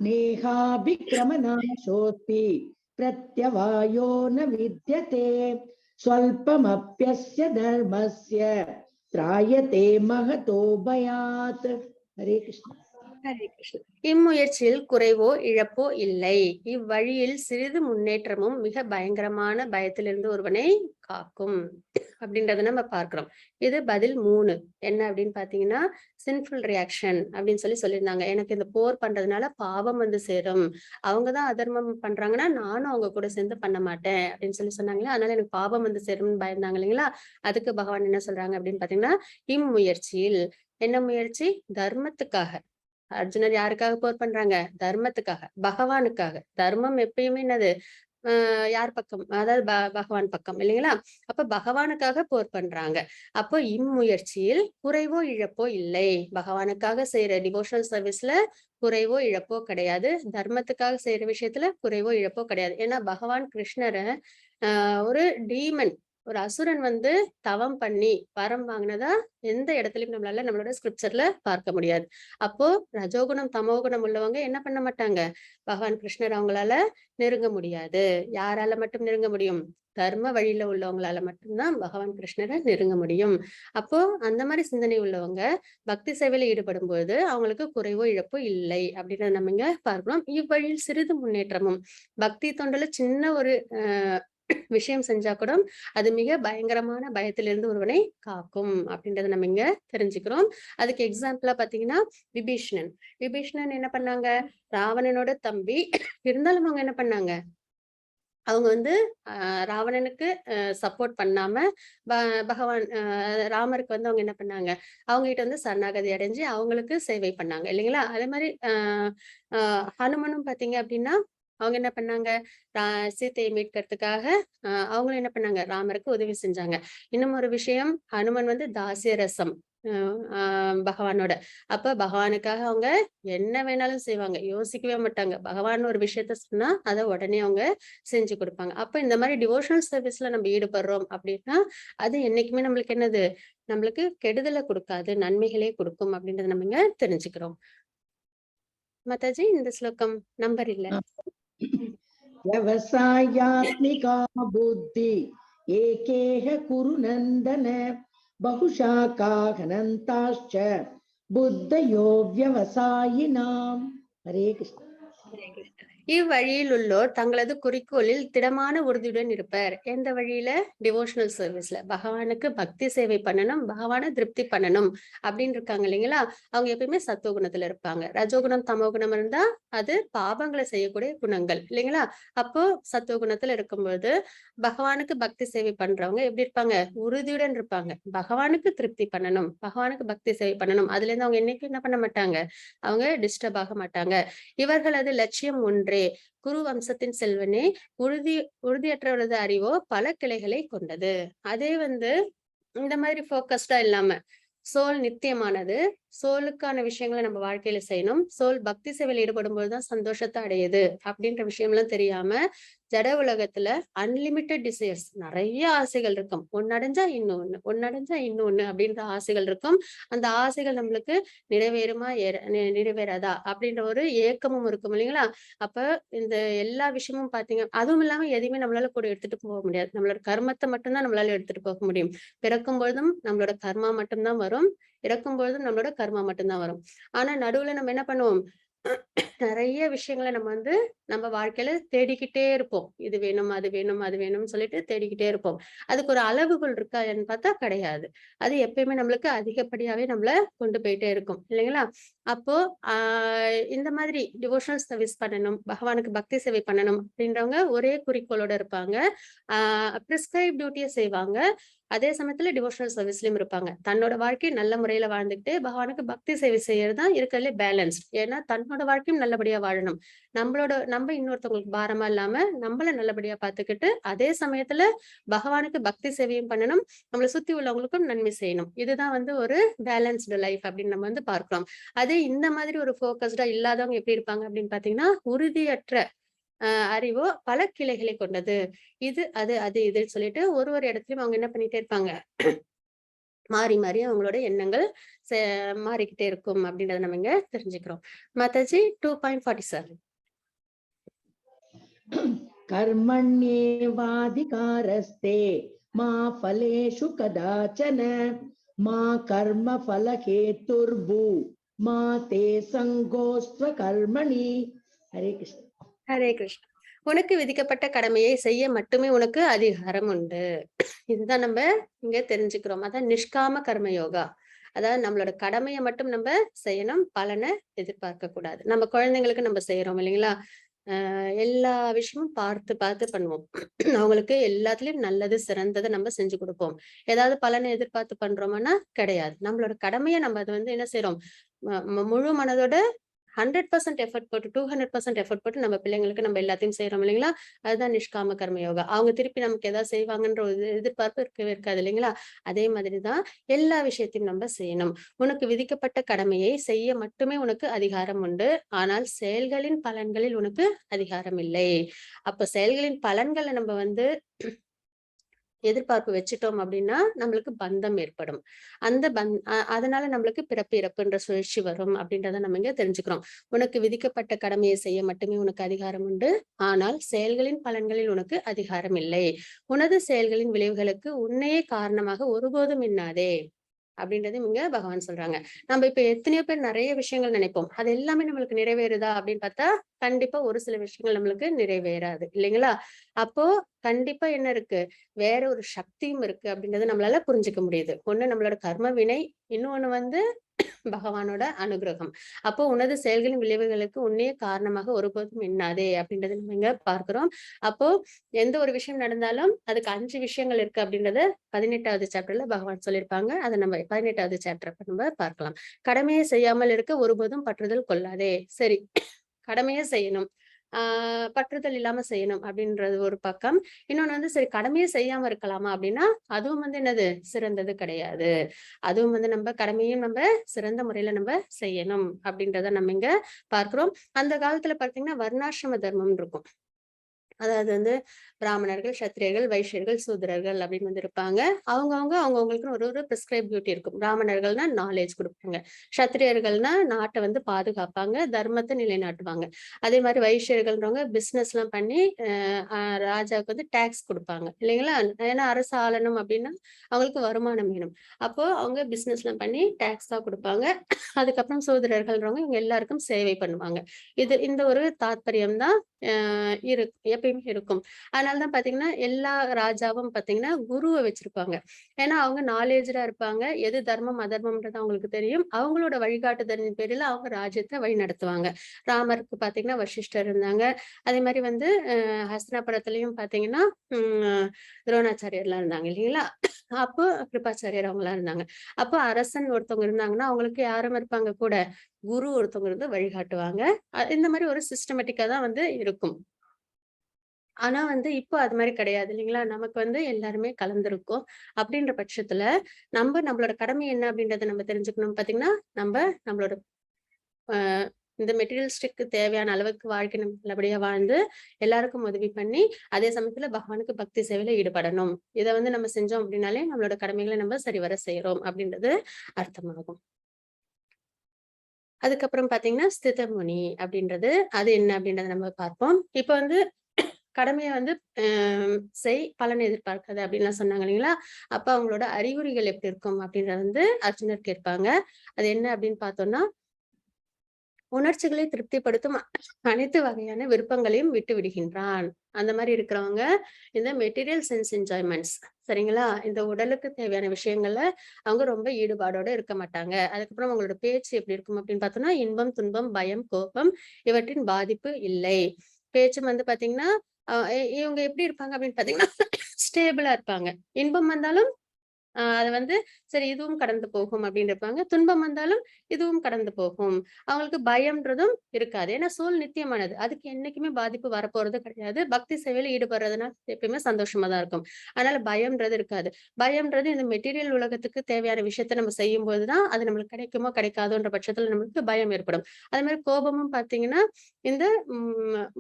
नेहाभिक्रमनाशोऽस्ति प्रत्यवायो न विद्यते स्वल्पमप्यस्य धर्मस्य त्रायते महतो भयात्. हरे कृष्ण. ஹரே கிருஷ்ணா. இம்முயற்சியில் குறைவோ இழப்போ இல்லை, இவ்வழியில் சிறிது முன்னேற்றமும் மிக பயங்கரமான பயத்திலிருந்து ஒருவனை காக்கும் அப்படின்றத நம்ம பார்க்கிறோம். இது பதில் 3 என்ன அப்படின்னு பாத்தீங்கன்னா, சின்ஃபுல் ரியாக்ஷன் அப்படின்னு சொல்லியிருந்தாங்க. எனக்கு இந்த போர் பண்றதுனால பாவம் வந்து சேரும், அவங்கதான் அதர்மம் பண்றாங்கன்னா நானும் அவங்க கூட சேர்ந்து பண்ண மாட்டேன் அப்படின்னு சொன்னாங்களே, அதனால எனக்கு பாவம் வந்து சேரும்னு பயந்தாங்க இல்லைங்களா? அதுக்கு பகவான் என்ன சொல்றாங்க அப்படின்னு பாத்தீங்கன்னா, இம்முயற்சியில், என்ன முயற்சி, தர்மத்துக்காக. அர்ஜுனர் யாருக்காக போர் பண்றாங்க, தர்மத்துக்காக, பகவானுக்காக. தர்மம் எப்பயுமே என்னது, யார் பக்கம், அதாவது பகவான் பக்கம் இல்லைங்களா? அப்ப பகவானுக்காக போர் பண்றாங்க. அப்போ இம்முயற்சியில் குறைவோ இழப்போ இல்லை. பகவானுக்காக செய்யற டிவோஷனல் சர்வீஸ்ல குறைவோ இழப்போ கிடையாது, தர்மத்துக்காக செய்யற விஷயத்துல குறைவோ இழப்போ கிடையாது. ஏன்னா பகவான் கிருஷ்ணரை ஒரு டீமன், ஒரு அசுரன் வந்து தவம் பண்ணி வரம் வாங்கினதா எந்த இடத்துலயும் நம்மளோட ஸ்கிரிப்சர்ல பார்க்க முடியாது. அப்போ ரஜோகுணம் தமோகுணம் உள்ளவங்க என்ன பண்ண மாட்டாங்க, பகவான் கிருஷ்ணர் அவங்களால நெருங்க முடியாது. யாரால மட்டும் நெருங்க முடியும், தர்ம வழியில உள்ளவங்களால மட்டும்தான் பகவான் கிருஷ்ணரை நெருங்க முடியும். அப்போ அந்த மாதிரி சிந்தனை உள்ளவங்க பக்தி சேவையில ஈடுபடும் போது அவங்களுக்கு குறைவோ இழப்போ இல்லை அப்படின்றத நம்ம இங்க பார்க்கிறோம். இவ்வழியில் சிறிது முன்னேற்றமும், பக்தி தொண்டுல சின்ன ஒரு விஷயம் செஞ்சா கூட அது மிக பயங்கரமான பயத்திலிருந்து ஒருவனை காக்கும் அப்படின்றத நம்ம இங்க தெரிஞ்சுக்கிறோம். அதுக்கு எக்ஸாம்பிளா பாத்தீங்கன்னா விபீஷணன் என்ன பண்ணாங்க, ராவணனோட தம்பி. இருந்தாலும் அவங்க என்ன பண்ணாங்க, அவங்க வந்து ராவணனுக்கு சப்போர்ட் பண்ணாம பகவான் ராமருக்கு வந்து அவங்க என்ன பண்ணாங்க, அவங்க கிட்ட வந்து சரணாகதி அடைஞ்சு அவங்களுக்கு சேவை பண்ணாங்க இல்லைங்களா? அதே மாதிரி ஹனுமனும் பாத்தீங்க அப்படின்னா அவங்க என்ன பண்ணாங்க, சீத்தையை மீட்கிறதுக்காக அவங்களும் என்ன பண்ணாங்க, ராமருக்கு உதவி செஞ்சாங்க. இன்னும் ஒரு விஷயம், ஹனுமன் வந்து தாசிய ரசம் பகவானோட. அப்ப பகவானுக்காக அவங்க என்ன வேணாலும் செய்வாங்க, யோசிக்கவே மாட்டாங்க. பகவான் ஒரு விஷயத்த சொன்னா அதை உடனே அவங்க செஞ்சு கொடுப்பாங்க. அப்ப இந்த மாதிரி டிவோஷனல் சர்வீஸ்ல நம்ம ஈடுபடுறோம் அப்படின்னா அது என்னைக்குமே நம்மளுக்கு என்னது, நம்மளுக்கு கெடுதலை கொடுக்காது, நன்மைகளே கொடுக்கும் அப்படின்றத நம்ம இங்க தெரிஞ்சுக்கிறோம். மாதாஜி இந்த ஸ்லோகம் நம்பர் இல்ல. व्यवसायात्मिका बुद्धि एकेह कुरु नन्दन बहुशाखाहनन्ताश्च बुद्धयो व्यवसायिनाम्. हरे कृष्ण. இவ்வழியில் உள்ளோர் தங்களது குறிக்கோளில் திடமான உறுதியுடன் இருப்பர். எந்த வழியில? டிவோஷனல் சர்வீஸ்ல. பகவானுக்கு பக்தி சேவை பண்ணணும், பகவானை திருப்தி பண்ணணும் அப்படின்னு இருக்காங்க இல்லைங்களா? அவங்க எப்பயுமே சத்துவகுணத்துல இருப்பாங்க. ரஜோகுணம் தமோகுணம் இருந்தா அது பாவங்களை செய்யக்கூடிய குணங்கள் இல்லைங்களா? அப்போ சத்துவகுணத்துல இருக்கும்போது பகவானுக்கு பக்தி சேவை பண்றவங்க எப்படி இருப்பாங்க? உறுதியுடன் இருப்பாங்க. பகவானுக்கு திருப்தி பண்ணணும், பகவானுக்கு பக்தி சேவை பண்ணணும். அதுல இருந்து அவங்க என்னைக்கு என்ன பண்ண மாட்டாங்க, அவங்க டிஸ்டர்ப் ஆக மாட்டாங்க. இவர்களது லட்சியம் ஒன்றே, குரு வம்சத்தின் செல்வனே, உறுதியற்றவரது அறிவோ பல கிளைகளை கொண்டது. அதே இந்த மாதிரி போக்கஸ்டா இல்லாம சோல் நித்தியமானது, சோலுக்கான விஷயங்களை நம்ம வாழ்க்கையில செய்யணும், சோல் பக்தி சேவையில் ஈடுபடும் போதுதான் சந்தோஷத்தை அடையுது அப்படின்ற விஷயம்லாம் தெரியாம ஜட உலகத்துல அன்லிமிட்டெட் டிசைர்ஸ், நிறைய ஆசைகள் இருக்கும். ஒன்னடைஞ்சா இன்னொன்னு, ஒன்னடைஞ்சா இன்னொன்னு அப்படின்ற ஆசைகள் இருக்கும். அந்த ஆசைகள் நம்மளுக்கு நிறைவேறுமா நிறைவேறாதா அப்படின்ற ஒரு ஏக்கமும் இருக்கும் இல்லைங்களா? அப்ப இந்த எல்லா விஷயமும் பாத்தீங்க, அதுவும் இல்லாம எதையுமே நம்மளால கூட எடுத்துட்டு போக முடியாது. நம்மளோட கர்மத்தை மட்டும்தான் நம்மளால எடுத்துட்டு போக முடியும். பிறக்கும் பொழுதும் நம்மளோட கர்மா மட்டும்தான் வரும், இறக்கும் பொழுதும் நம்மளோட கர்மா மட்டும்தான் வரும். ஆனா நடுவுல நம்ம என்ன பண்ணுவோம், நிறைய விஷயங்களை நம்ம நம்ம வாழ்க்கையில தேடிக்கிட்டே இருப்போம். இது வேணும், அது வேணும், அது வேணும்னு சொல்லிட்டு தேடிக்கிட்டே இருப்போம். அதுக்கு ஒரு அளவுகள் இருக்கான்னு பார்த்தா கிடையாது. அது எப்பயுமே நம்மளுக்கு அதிகப்படியாவே நம்மள கொண்டு போயிட்டே இருக்கும் இல்லைங்களா? அப்போ இந்த மாதிரி டிவோஷனல் சர்வீஸ் பண்ணணும், பகவானுக்கு பக்தி சேவை பண்ணணும் அப்படின்றவங்க ஒரே குறிக்கோளோட இருப்பாங்க. பிரிஸ்கிரைப் டியூட்டியை செய்வாங்க, அதே சமயத்துல டிவோஷனல் சர்வீஸ்லயும் இருப்பாங்க. தன்னோட வாழ்க்கையை நல்ல முறையில வாழ்ந்துட்டு பகவானுக்கு பக்தி சேவை செய்யறதுதான் இருக்கிறதுல பேலன்ஸ். ஏன்னா தன்னோட வாழ்க்கையும் நல்லபடியா வாழணும், நம்ம இன்னொருத்தவங்களுக்கு பாரமா இல்லாம நம்மள நல்லபடியா பாத்துக்கிட்டு அதே சமயத்துல பகவானுக்கு பக்தி சேவையும் பண்ணணும், நம்மளை சுத்தி உள்ளவங்களுக்கும் நன்மை செய்யணும். இதுதான் ஒரு பேலன்ஸ்டு லைஃப் அப்படின்னு நம்ம பார்க்கிறோம். அதே இந்த மாதிரி ஒரு போக்கஸ்டா இல்லாதவங்க எப்படி இருப்பாங்க அப்படின்னு பாத்தீங்கன்னா, உறுதியற்ற அறிவோ பல கிளைகளை கொண்டது. இது அது அது இதுன்னு சொல்லிட்டு ஒரு இடத்துலயும் அவங்க என்ன பண்ணிட்டே இருப்பாங்க, மாறி மாறி அவங்களோட எண்ணங்கள் மாறிக்கிட்டே இருக்கும் அப்படின்றத நம்ம இங்க தெரிஞ்சுக்கிறோம். மாதாஜி 2.47. कर्मण्येवाधिकारस्ते मा फलेषु कदाचन मा कर्म फलहेतुर्भू मा ते संगोस्त्व कर्मणि. हरे कृष्ण. ஹரே கிருஷ்ணா. உனக்கு விதிக்கப்பட்ட கடமையை செய்ய மட்டுமே உனக்கு அதிகாரம் உண்டு. இதுதான் நம்ம இங்க தெரிஞ்சுக்கிறோம். அதான் நிஷ்காம கர்ம யோகா. அதாவது நம்மளோட கடமையை மட்டும் நம்ம செய்யணும், பலனை எதிர்பார்க்க கூடாது. நம்ம குழந்தைங்களுக்கு நம்ம செய்யறோம் இல்லைங்களா? எல்லா விஷயமும் பார்த்து பார்த்து பண்ணுவோம். அவங்களுக்கு எல்லாத்துலயும் நல்லது சிறந்ததை நம்ம செஞ்சு கொடுப்போம். ஏதாவது பலனை எதிர்பார்த்து பண்றோம்னா கிடையாது. நம்மளோட கடமையை நம்ம அது என்ன செய்யறோம், முழு மனதோட 100% எஃபர்ட் போட்டு 200% எஃபர்ட் போட்டு நம்ம பிள்ளைங்களுக்கு நம்ம எல்லாத்தையும் செய்யறோம் இல்லைங்களா? அதுதான் நிஷ்காம கர்ம யோகா. அவங்க திருப்பி நமக்கு ஏதாவது செய்வாங்கன்ற ஒரு எதிர்பார்ப்பு இருக்கவே இருக்காது இல்லைங்களா? அதே மாதிரிதான் எல்லா விஷயத்தையும் நம்ம செய்யணும். உனக்கு விதிக்கப்பட்ட கடமையை செய்ய மட்டுமே உனக்கு அதிகாரம் உண்டு, ஆனால் செயல்களின் பலன்களில் உனக்கு அதிகாரம் இல்லை. அப்ப செயல்களின் பலன்களை நம்ம எதிர்பார்ப்பு வச்சுட்டோம் அப்படின்னா நம்மளுக்கு பந்தம் ஏற்படும். அந்த அதனால நம்மளுக்கு பிறப்பு இறப்புன்ற சுழற்சி வரும் அப்படின்றத நம்ம இங்க தெரிஞ்சுக்கிறோம். உனக்கு விதிக்கப்பட்ட கடமையை செய்ய மட்டுமே உனக்கு அதிகாரம் உண்டு, ஆனால் செயல்களின் பலன்களில் உனக்கு அதிகாரம் இல்லை. உனது செயல்களின் விளைவுகளுக்கு உன்னையே காரணமாக ஒருபோதும் எண்ணாதே அப்படின்றது இங்க பகவான் சொல்றாங்க. நம்ம இப்ப எத்தனையோ பேர் நிறைய விஷயங்கள் நினைப்போம், அது எல்லாமே நம்மளுக்கு நிறைவேறுதா அப்படின்னு பார்த்தா கண்டிப்பா ஒரு சில விஷயங்கள் நம்மளுக்கு நிறைவேறாது இல்லைங்களா? அப்போ கண்டிப்பா என்ன இருக்கு, வேற ஒரு சக்தியும் இருக்கு அப்படின்றத நம்மளால புரிஞ்சுக்க முடியுது. ஒண்ணு நம்மளோட கர்ம வினை, இன்னொன்னு பகவானோட அனுகிரகம். அப்போ உனது செயல்களின் விளைவுகளுக்கு உன்னையே காரணமாக ஒருபோதும் எண்ணாதே அப்படின்றத நம்ம இங்க பார்க்கிறோம். அப்போ எந்த ஒரு விஷயம் நடந்தாலும் அதுக்கு 5 விஷயங்கள் இருக்கு அப்படின்றத 18வது சாப்டர்ல பகவான் சொல்லியிருப்பாங்க. அதை நம்ம 18வது சாப்டர் நம்ம பார்க்கலாம். கடமையை செய்யாமல் இருக்க ஒருபோதும் பற்றுதல் கொள்ளாதே. சரி, கடமையை செய்யணும், பற்றுதல் இல்லாம செய்யணும் அப்படின்றது ஒரு பக்கம். இன்னொன்னு வந்து சரி கடமையை செய்யாம இருக்கலாமா அப்படின்னா அதுவும் வந்து என்னது சிறந்தது கிடையாது. அதுவும் வந்து நம்ம கடமையும் நம்ம சிறந்த முறையில நம்ம செய்யணும் அப்படின்றத நம்ம இங்க பார்க்கிறோம். அந்த காலத்துல பார்த்தீங்கன்னா வர்ணாசிரம தர்மம் இருக்கும். அதாவது வந்து பிராமணர்கள், சத்திரியர்கள், வைஷ்யர்கள், சூத்திரர்கள் அப்படின்னு வந்து இருப்பாங்க. அவங்கவங்களுக்குன்னு ஒரு பிரிஸ்கிரைப் டியூட்டி இருக்கும். பிராமணர்கள்னா நாலேஜ் குடுப்பாங்க. சத்திரியர்கள்னா நாட்டை வந்து பாதுகாப்பாங்க, தர்மத்தை நிலைநாட்டுவாங்க. அதே மாதிரி வைஷ்யர்கள்ன்றவங்க பிசினஸ்லாம் பண்ணி ராஜாவுக்கு வந்து டாக்ஸ் குடுப்பாங்க இல்லைங்களா? ஏன்னா அரசு ஆளணும் அப்படின்னா அவங்களுக்கு வருமானம் வேணும். அப்போ அவங்க பிசினஸ்லாம் பண்ணி டாக்ஸ் தான் குடுப்பாங்க. அதுக்கப்புறம் சூத்திரர்கள்ன்றவங்க இவங்க எல்லாருக்கும் சேவை பண்ணுவாங்க. இந்த ஒரு தாத்பரியம் தான் எப்பயுமே இருக்கும். அதனாலதான் பாத்தீங்கன்னா எல்லா ராஜாவும் பாத்தீங்கன்னா குருவை வச்சிருப்பாங்க. ஏன்னா அவங்க நாலேஜா இருப்பாங்க. எது தர்மம் அதர்மம்ன்றது அவங்களுக்கு தெரியும். அவங்களோட வழிகாட்டுதலின் பேரில அவங்க ராஜ்யத்தை வழி நடத்துவாங்க. ராமருக்கு பாத்தீங்கன்னா வசிஷ்டர் இருந்தாங்க. அதே மாதிரி வந்து ஹஸ்தினாபுரத்துலயும் பாத்தீங்கன்னா துரோணாச்சாரியர்லாம் இருந்தாங்க இல்லைங்களா? அப்போ கிருபாச்சாரியர் அவங்கலாம் இருந்தாங்க. அப்போ அரசன் ஒருத்தவங்க இருந்தாங்கன்னா அவங்களுக்கு யாரும் இருப்பாங்க கூட குரு ஒருத்தவங்க இருந்து வழிகாட்டுவாங்க. இந்த மாதிரி ஒரு சிஸ்டமேட்டிக்கா தான் வந்து இருக்கும். ஆனா வந்து இப்போ அது மாதிரி கிடையாது இல்லைங்களா? நமக்கு வந்து எல்லாருமே கலந்திருக்கோம். அப்படின்ற பட்சத்துல நம்மளோட கடமை என்ன அப்படின்றத நம்ம தெரிஞ்சுக்கணும் பார்த்தீங்கன்னா, நம்மளோட அ இந்த மெட்டீரியலிஸ்டிக்கு தேவையான அளவுக்கு வாழ்க்கை நம்ம நல்லபடியா வாழ்ந்து, எல்லாருக்கும் உதவி பண்ணி, அதே சமயத்துல பகவானுக்கு பக்தி சேவையில ஈடுபடணும். இத வந்து நம்ம செஞ்சோம் அப்படின்னாலே, நம்மளோட கடமைகள நம்ம சரிவர செய்றோம் அப்படின்றது அர்த்தமாகும். அதுக்கப்புறம் பார்த்தீங்கன்னா, ஸ்திதமுனி அப்படின்றது, அது என்ன அப்படின்றத நம்ம பார்ப்போம். இப்ப வந்து கடமைய வந்து அ செய், பலன் எதிர்பார்க்காத அப்படின்லாம் சொன்னாங்க இல்லைங்களா? அப்ப அவங்களோட அறிகுறிகள் எப்படி இருக்கும் அப்படின்றத வந்து அர்ஜுனர் கேட்பாங்க. அது என்ன அப்படின்னு பார்த்தோம்னா, உணர்ச்சிகளை திருப்திப்படுத்தும் அனைத்து வகையான விருப்பங்களையும் விட்டு விடுகின்றான். அந்த மாரி இருக்கிறவங்க இந்த மெட்டீரியல் சென்ஸ் என்ஜாய்மென்ட்ஸ் சரிங்களா? இந்த உடலுக்கு தேவையான விஷயங்கள்ல அவங்க ரொம்ப ஈடுபாடோட இருக்க மாட்டாங்க. அதுக்கப்புறம் அவங்களோட பேச்சு எப்படி இருக்கும் அப்படின்னு பார்த்தோம்னா, இன்பம், துன்பம், பயம், கோபம் இவற்றின் பாதிப்பு இல்லை. பேச்சும் வந்து பார்த்தீங்கன்னா, இவங்க எப்படி இருப்பாங்க அப்படின்னு பார்த்தீங்கன்னா, ஸ்டேபிளா இருப்பாங்க. இன்பம் வந்தாலும் அது வந்து சரி இதுவும் கடந்து போகும் அப்படின்னு இருப்பாங்க. துன்பம் வந்தாலும் இதுவும் கடந்து போகும். அவங்களுக்கு பயம்ன்றதும் இருக்காது. ஏன்னா சூழ் நித்தியமானது. அதுக்கு என்னைக்குமே பாதிப்பு வரப்போறது கிடையாது. பக்தி சேவையில ஈடுபடுறதுனால எப்பயுமே சந்தோஷமா தான் இருக்கும். அதனால பயம்ன்றது இருக்காது. பயம்ன்றது இந்த மெட்டீரியல் உலகத்துக்கு தேவையான விஷயத்த நம்ம செய்யும்போது தான் அது நம்மளுக்கு கிடைக்குமோ கிடைக்காதோன்ற பட்சத்துல நம்மளுக்கு பயம் ஏற்படும். அதே மாதிரி கோபமும் பார்த்தீங்கன்னா, இந்த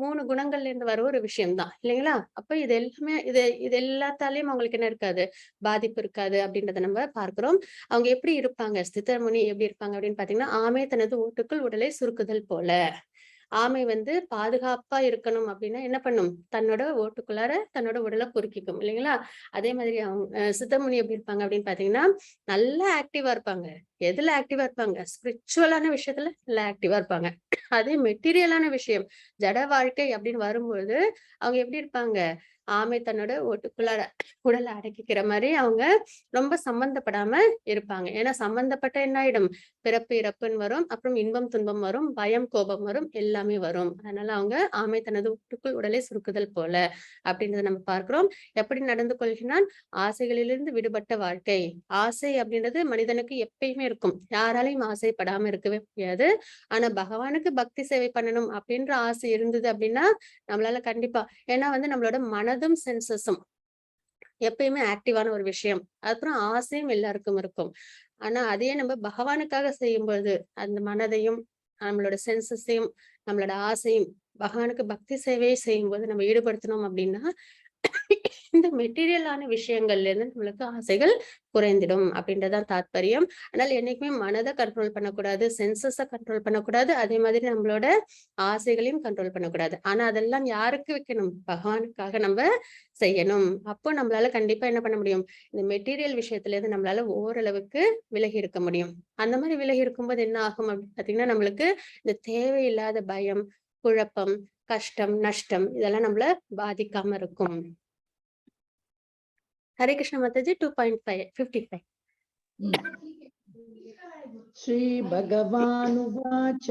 3 குணங்கள்ல இருந்து வர ஒரு விஷயம் தான் இல்லைங்களா? அப்ப இது எல்லாமே இது எல்லாத்தாலயும் அவங்களுக்கு என்ன இருக்காது? பாதிப்பு இருக்காது அப்படின்றத நம்ம பார்க்கிறோம். அவங்க எப்படி இருப்பாங்க? ஸ்திதமுனி எப்படி இருப்பாங்க அப்படின்னு பார்த்தீங்கன்னா, ஆமை தனது ஓட்டுக்குள் உடலை சுருக்குதல் போல. ஆமை வந்து பாதுகாப்பா இருக்கணும் அப்படின்னா என்ன பண்ணும்? தன்னோட ஓட்டுக்குள்ளார தன்னோட உடல குறுக்கிக்கும் இல்லைங்களா? அதே மாதிரி அவங்க சித்தமுனி எப்படி இருப்பாங்க அப்படின்னு பார்த்தீங்கன்னா, நல்லா ஆக்டிவா இருப்பாங்க. எதுல ஆக்டிவா இருப்பாங்க? ஸ்பிரிச்சுவலான விஷயத்துல நல்லா ஆக்டிவா இருப்பாங்க. அதே மெட்டீரியலான விஷயம், ஜட வாழ்க்கை அப்படின்னு வரும்பொழுது, அவங்க எப்படி இருப்பாங்க? ஆமை தன்னோட ஓட்டுக்குள்ளார உடல அடக்கிக்கிற மாரி அவங்க ரொம்ப சம்பந்தப்படாம இருப்பாங்க. ஏன்னா சம்பந்தப்பட்ட என்ன ஆயிடும்? பிறப்பு, இறப்புன்னு வரும். அப்புறம் இன்பம், துன்பம் வரும். பயம், கோபம் வரும். எல்லாமே வரும். அதனால அவங்க ஆமை தனது ஊட்டுக்குள் உடலை சுருக்குதல் போல அப்படின்றத நம்ம பார்க்கிறோம். எப்படி நடந்து கொள்கிறான்? ஆசைகளிலிருந்து விடுபட்ட வாழ்க்கை. ஆசை அப்படின்றது மனிதனுக்கு எப்பயுமே இருக்கும். யாராலையும் ஆசைப்படாம இருக்கவே முடியாது. ஆனா பகவானுக்கு பக்தி சேவை பண்ணணும் அப்படின்ற ஆசை இருந்தது அப்படின்னா, நம்மளால கண்டிப்பா ஏன்னா வந்து நம்மளோட மனதும் சென்சஸும் எப்பயுமே ஆக்டிவான ஒரு விஷயம். அப்புறம் ஆசையும் எல்லாருக்கும் இருக்கும். ஆனா அதையே நம்ம பகவானுக்காக செய்யும்போது, அந்த மனதையும், நம்மளோட சென்சஸையும், நம்மளோட ஆசையும் பகவானுக்கு பக்தி சேவையை செய்யும்போது நம்ம ஈடுபடுத்தினோம் அப்படின்னா, இந்த மெட்டீரியலான விஷயங்கள்ல இருந்து நம்மளுக்கு ஆசைகள் குறைந்திடும் அப்படின்றதான் தாத்பரியம். அதனால என்னைக்குமே மனதை கண்ட்ரோல் பண்ணக்கூடாது, சென்சஸ கண்ட்ரோல் பண்ணக்கூடாது. அதே மாதிரி நம்மளோட ஆசைகளையும் கண்ட்ரோல் பண்ணக்கூடாது. ஆனா அதெல்லாம் யாருக்கு வைக்கணும்? பகவானுக்காக நம்ம செய்யணும். அப்போ நம்மளால கண்டிப்பா என்ன பண்ண முடியும்? இந்த மெட்டீரியல் விஷயத்துல இருந்து நம்மளால ஓரளவுக்கு விலகி இருக்க முடியும். அந்த மாதிரி விலகி இருக்கும்போது என்ன ஆகும் அப்படின்னு பார்த்தீங்கன்னா, நம்மளுக்கு இந்த தேவையில்லாத பயம், குழப்பம், கஷ்டம், நஷ்டம் இதெல்லாம் நம்மள பாதிக்காம இருக்கும். हरे कृष्ण माताजी 2.5 55 श्रीभगवानुवाच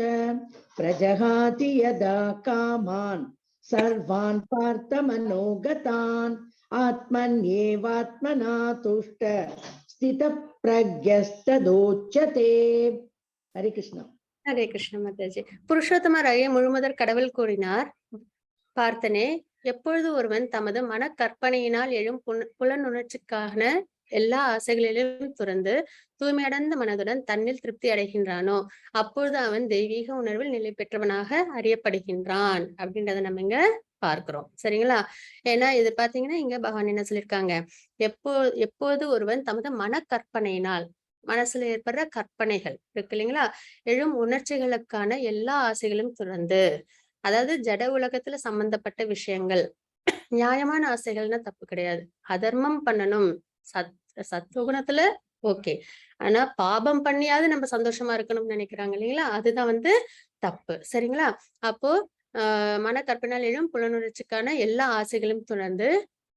प्रजहाति यदा कामान् सर्वान् पार्थमनोगतान् आत्मन्येवात्मना तुष्ट स्थितप्रज्ञस्तदोच्यते. हरे कृष्ण. ஹரே கிருஷ்ண மாதாஜி. புருஷோத்தமர் ஐய முழுமுதற் கடவுள் கூறினார், பார்த்தனே, எப்பொழுது ஒருவன் தமது மன கற்பனையினால் எழும் புலனுணர்ச்சிக்கான எல்லா ஆசைகளிலும் துறந்து தூய்மையடைந்த மனதுடன் தன்னில் திருப்தி அடைகின்றானோ, அப்பொழுது அவன் தெய்வீக உணர்வில் நிலை பெற்றவனாக அறியப்படுகின்றான் அப்படின்றத நம்ம இங்க பார்க்கிறோம். சரிங்களா? ஏன்னா இது பாத்தீங்கன்னா இங்க பகவான் என்ன சொல்லியிருக்காங்க, எப்போது ஒருவன் தமது மன கற்பனையினால், மனசுல ஏற்படுற கற்பனைகள் இருக்கு இல்லைங்களா, எழும் உணர்ச்சிகளுக்கான எல்லா ஆசைகளும் துறந்து, அதாவது ஜட உலகத்துல சம்பந்தப்பட்ட விஷயங்கள், நியாயமான ஆசைகள்னா தப்பு கிடையாது. அதர்மம் பண்ணணும், சத்துவகுணத்துல ஓகே, ஆனா பாபம் பண்ணியாவது நம்ம சந்தோஷமா இருக்கணும்னு நினைக்கிறாங்க இல்லைங்களா, அதுதான் தப்பு. சரிங்களா? அப்போ மன கற்பனையால் எழும் புலனுணர்ச்சிக்கான எல்லா ஆசைகளும் துறந்து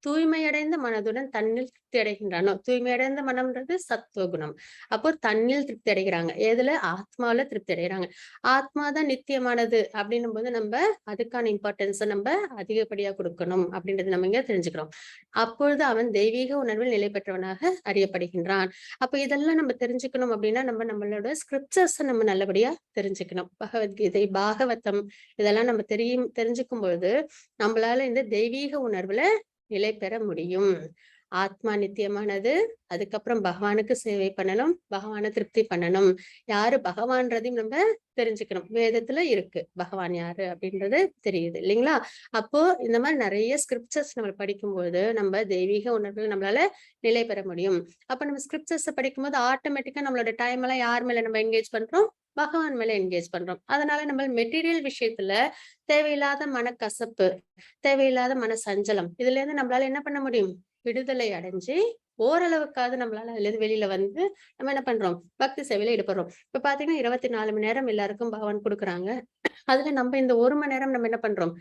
தூய்மையடைந்த மனதுடன் தன்னில் திருப்தி அடைகின்றானோ, தூய்மையடைந்த மனம்ன்றது சத்துவகுணம். அப்போ தன்னில் திருப்தி அடைகிறாங்க. எதுல? ஆத்மாவில திருப்தி அடைகிறாங்க. ஆத்மாதான் நித்தியமானது அப்படின்னும் போது நம்ம அதுக்கான இம்பார்ட்டன்ஸை நம்ம அதிகப்படியா கொடுக்கணும் அப்படின்றது நம்ம இங்க தெரிஞ்சுக்கிறோம். அப்பொழுது அவன் தெய்வீக உணர்வில் நிலை பெற்றவனாக அறியப்படுகின்றான். அப்ப இதெல்லாம் நம்ம தெரிஞ்சுக்கணும் அப்படின்னா நம்ம நம்மளோட ஸ்கிரிப்சர்ஸை நம்ம நல்லபடியா தெரிஞ்சுக்கணும். பகவத்கீதை, பாகவதம் இதெல்லாம் நம்ம தெரிஞ்சுக்கும் பொழுது நம்மளால இந்த தெய்வீக உணர்வுல நிலை பெற முடியும். ஆத்மா நித்தியமானது. அதுக்கப்புறம் பகவானுக்கு சேவை பண்ணணும், பகவானை திருப்தி பண்ணணும். யாரு பகவான்றதையும் நம்ம தெரிஞ்சுக்கணும். வேதத்துல இருக்கு பகவான் யாரு அப்படின்றது தெரியுது இல்லைங்களா? அப்போ இந்த மாதிரி நிறைய ஸ்கிரிப்சர்ஸ் நம்ம படிக்கும்போது நம்ம தெய்வீக உணர்வுகள் நம்மளால நிலை பெற முடியும். அப்ப நம்ம ஸ்கிரிப்சர்ஸ் படிக்கும்போது ஆட்டோமேட்டிக்கா நம்மளோட டைம் எல்லாம் யார் மேல நம்ம என்கேஜ் பண்றோம்? பகவான் மேல என்கேஜ் பண்றோம். அதனால நம்ம மெட்டீரியல் விஷயத்துல தேவையில்லாத மனக்கசப்பு, தேவையில்லாத மன சஞ்சலம், இதுல இருந்து நம்மளால என்ன பண்ண முடியும்? விடுதலை அடைஞ்சு ஓரளவுக்காவது நம்மளால அதுல இருந்து வெளியில வந்து நம்ம என்ன பண்றோம்? பக்தி சேவையில ஈடுபடுறோம். இப்ப பாத்தீங்கன்னா 24 மணி நேரம் எல்லாருக்கும் பகவான் கொடுக்குறாங்க. அதுல நம்ம இந்த 1 மணி நேரம் நம்ம என்ன பண்றோம்?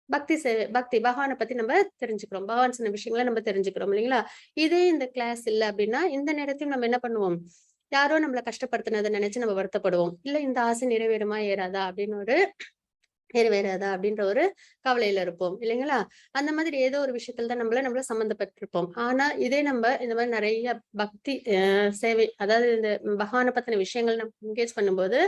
பக்தி பகவானை பத்தி நம்ம தெரிஞ்சுக்கிறோம். பகவான் சொன்ன விஷயங்களை நம்ம தெரிஞ்சுக்கிறோம் இல்லைங்களா? இதே இந்த கிளாஸ் இல்ல அப்படின்னா இந்த நேரத்தையும் நம்ம என்ன பண்ணுவோம்? யாரோ நம்மள கஷ்டப்படுத்தினதை நினைச்சு நம்ம வருத்தப்படுவோம். இல்ல இந்த ஆசை நிறைவேறுமா ஏறாதா அப்படின்னு நிறைவேறாதா அப்படின்ற ஒரு கவலையில இருப்போம் இல்லைங்களா? அந்த மாதிரி ஏதோ ஒரு விஷயத்துல தான் நம்மள சம்மந்தப்பட்டிருப்போம். ஆனா இதே நம்ம இந்த மாதிரி நிறைய பக்தி சேவை, அதாவது இந்த பகவானை பத்தின விஷயங்கள் நம்ம என்கேஜ் பண்ணும்போது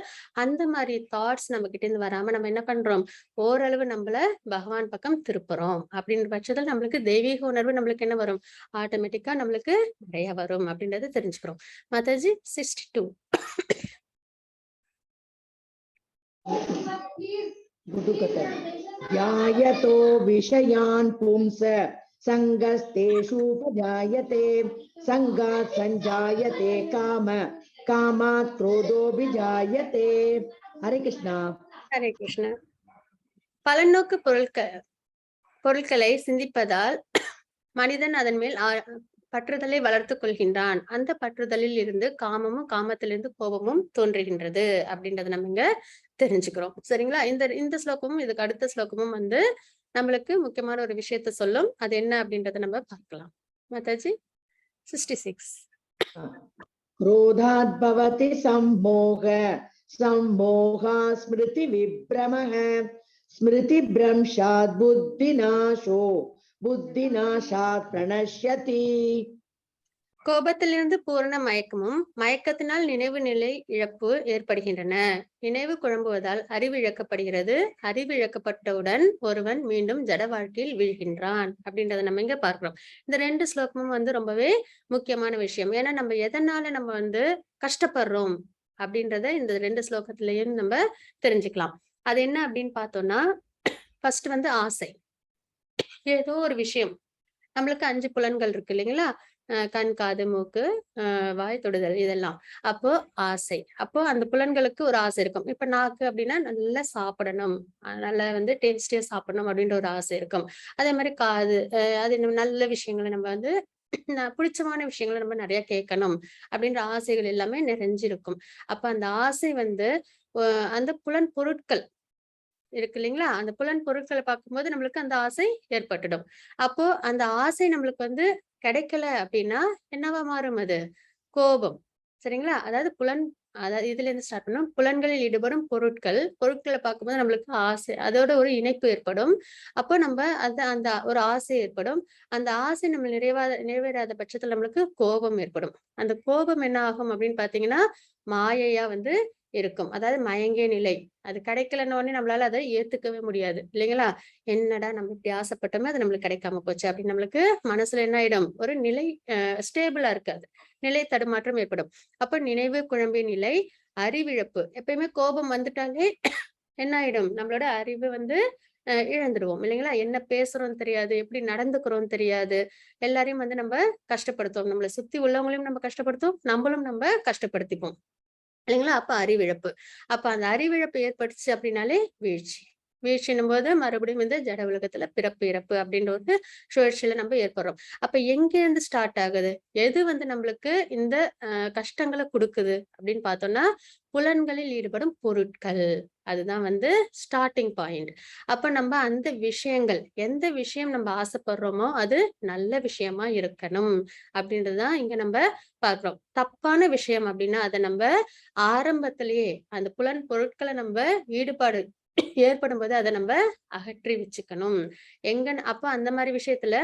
அந்த மாதிரி தாட்ஸ் நம்ம கிட்ட இருந்து வராம நம்ம என்ன பண்றோம்? ஓரளவு நம்மள பகவான் பக்கம் திருப்புறோம். அப்படின்ற பட்சத்தில் நம்மளுக்கு தெய்வீக உணர்வு நம்மளுக்கு என்ன வரும்? ஆட்டோமேட்டிக்கா நம்மளுக்கு நிறைய வரும் அப்படின்றத தெரிஞ்சுக்கிறோம். மாதாஜி 62. ध्यायतो विषयान् पुंस संगस्तेषुपजायते संगात् संजायते काम कामात् क्रोधोऽभिजायते. हरे कृष्णा. ஹரே கிருஷ்ணா. பலநோக்கு பொருட்களை சிந்திப்பதால் மனிதன் அதன் மேல் பற்றுதலை வளர்த்துக் கொள்கின்றான். அந்த பற்றுதலில் இருந்து காமமும், காமத்திலிருந்து கோபமும் தோன்றுகின்றது அப்படின்றத நம்ம இங்க தெரிஞ்சுக்கிறோம். சரிங்களா? இந்த ஸ்லோகமும் இதுக்கு அடுத்த ஸ்லோகமும் நம்மளுக்கு முக்கியமான ஒரு விஷயத்த சொல்லும். அது என்ன அப்படின்றத நம்ம பார்க்கலாம். மாதாஜி 66. क्रोधात् भवति सम्मोह सम्मोहा स्मृति विभ्रमः स्मृतिभ्रंशात् बुद्धिनाशो बुद्धिनाशात् प्रणश्यति. கோபத்திலிருந்து பூரண மயக்கமும், மயக்கத்தினால் நினைவு நிலை இழப்பு ஏற்படுகின்றன. நினைவு குழம்புவதால் அறிவு இழக்கப்படுகிறது. அறிவு இழக்கப்பட்டவுடன் ஒருவன் மீண்டும் ஜட வாழ்க்கையில் வீழ்கின்றான் அப்படின்றத நம்ம இங்க பார்க்கிறோம். இந்த 2 ஸ்லோகமும் ரொம்பவே முக்கியமான விஷயம். ஏன்னா நம்ம எதனால நம்ம கஷ்டப்படுறோம் அப்படின்றத இந்த 2 ஸ்லோகத்திலையும் நம்ம தெரிஞ்சுக்கலாம். அது என்ன அப்படின்னு பார்த்தோம்னா, ஃபர்ஸ்ட் ஆசை. ஏதோ ஒரு விஷயம், நம்மளுக்கு 5 புலன்கள் இருக்கு இல்லைங்களா? கண், காது, மூக்கு, வாய், தொடுதல் இதெல்லாம். அப்போ ஆசை. அப்போ அந்த புலன்களுக்கு ஒரு ஆசை இருக்கும். இப்ப நாக்கு அப்படின்னா நல்லா சாப்பிடணும், நல்லா டேஸ்டியா சாப்பிடணும் அப்படின்ற ஒரு ஆசை இருக்கும். அதே மாதிரி காது, அது நல்ல விஷயங்களை நம்ம பிடிச்சமான விஷயங்களை நம்ம நிறைய கேட்கணும் அப்படின்ற ஆசைகள் எல்லாமே நிறைஞ்சிருக்கும். அப்ப அந்த ஆசை அந்த புலன் பொருட்கள் இருக்கு இல்லைங்களா? அந்த புலன் பொருட்களை பார்க்கும்போது நம்மளுக்கு அந்த ஆசை ஏற்பட்டுடும். அப்போ அந்த ஆசை நம்மளுக்கு கிடைக்கல அப்படின்னா என்னவா மாறும்? அது கோபம். சரிங்களா? அதாவது இதுல இருந்து ஸ்டார்ட் பண்ணும். புலன்களில் ஈடுபடும் பொருட்களை பார்க்கும்போது நம்மளுக்கு ஆசை, அதோட ஒரு இணைப்பு ஏற்படும். அப்போ நம்ம அந்த ஒரு ஆசை ஏற்படும். அந்த ஆசை நம்ம நிறைவேறாத பட்சத்துல நம்மளுக்கு கோபம் ஏற்படும். அந்த கோபம் என்ன ஆகும் அப்படின்னு பாத்தீங்கன்னா மாயையா இருக்கும். அதாவது மயங்கிய நிலை. அது கிடைக்கலன்ன உடனே நம்மளால அதை ஏத்துக்கவே முடியாது இல்லைங்களா? என்னடா நம்ம இப்படி ஆசைப்பட்டோமே அது நம்மளுக்கு கிடைக்காம போச்சு அப்படின்னு நம்மளுக்கு மனசுல என்ன ஆயிடும், ஒரு நிலை ஸ்டேபிளா இருக்காது, நிலை தடுமாற்றம் ஏற்படும். அப்ப நினைவு குழம்பிய நிலை, அறிவிழப்பு. எப்பயுமே கோபம் வந்துட்டாலே என்ன ஆயிடும், நம்மளோட அறிவு வந்து இழந்துருவோம் இல்லைங்களா? என்ன பேசுறோம் தெரியாது, எப்படி நடந்துக்கிறோம் தெரியாது. எல்லாரையும் வந்து நம்ம கஷ்டப்படுத்துவோம். நம்மள சுத்தி உள்ளவங்களையும் நம்ம கஷ்டப்படுத்துவோம், நம்மளும் நம்ம கஷ்டப்படுத்திப்போம் இல்லைங்களா? அப்ப அறிவிழப்பு. அப்ப அந்த அறிவிழப்பு ஏற்பட்டுச்சு அப்படின்னாலே வீழ்ச்சி. வீழ்ச்சின்னும் போது மறுபடியும் வந்து ஜட உலகத்துல பிறப்பு, இறப்பு அப்படின்ற ஒரு சுழற்சியில நம்ம ஏற்படுறோம். அப்ப எங்க இருந்து ஸ்டார்ட் ஆகுது? எது வந்து நம்மளுக்கு இந்த கஷ்டங்கள குடுக்குது அப்படின்னு பார்த்தோம்னா, புலன்களில் ஈடுபடும் பொருட்கள். அதுதான் வந்து ஸ்டார்ட்டிங் பாயிண்ட். அப்ப நம்ம அந்த விஷயங்கள், எந்த விஷயம் நம்ம ஆசைப்படுறோமோ, அது நல்ல விஷயமா இருக்கணும். அப்படின்றது தான் இங்க நம்ம பார்க்கிறோம். தப்பான விஷயம் அப்படின்னா, அத நம்ப ஆரம்பத்திலேயே அந்த புலன் பொருட்கள நம்ப ஈடுபாடு ஏற்படும்போது அத நம்ப அகற்றி வச்சுக்கணும். அப்ப அந்த மாரி விஷயத்துல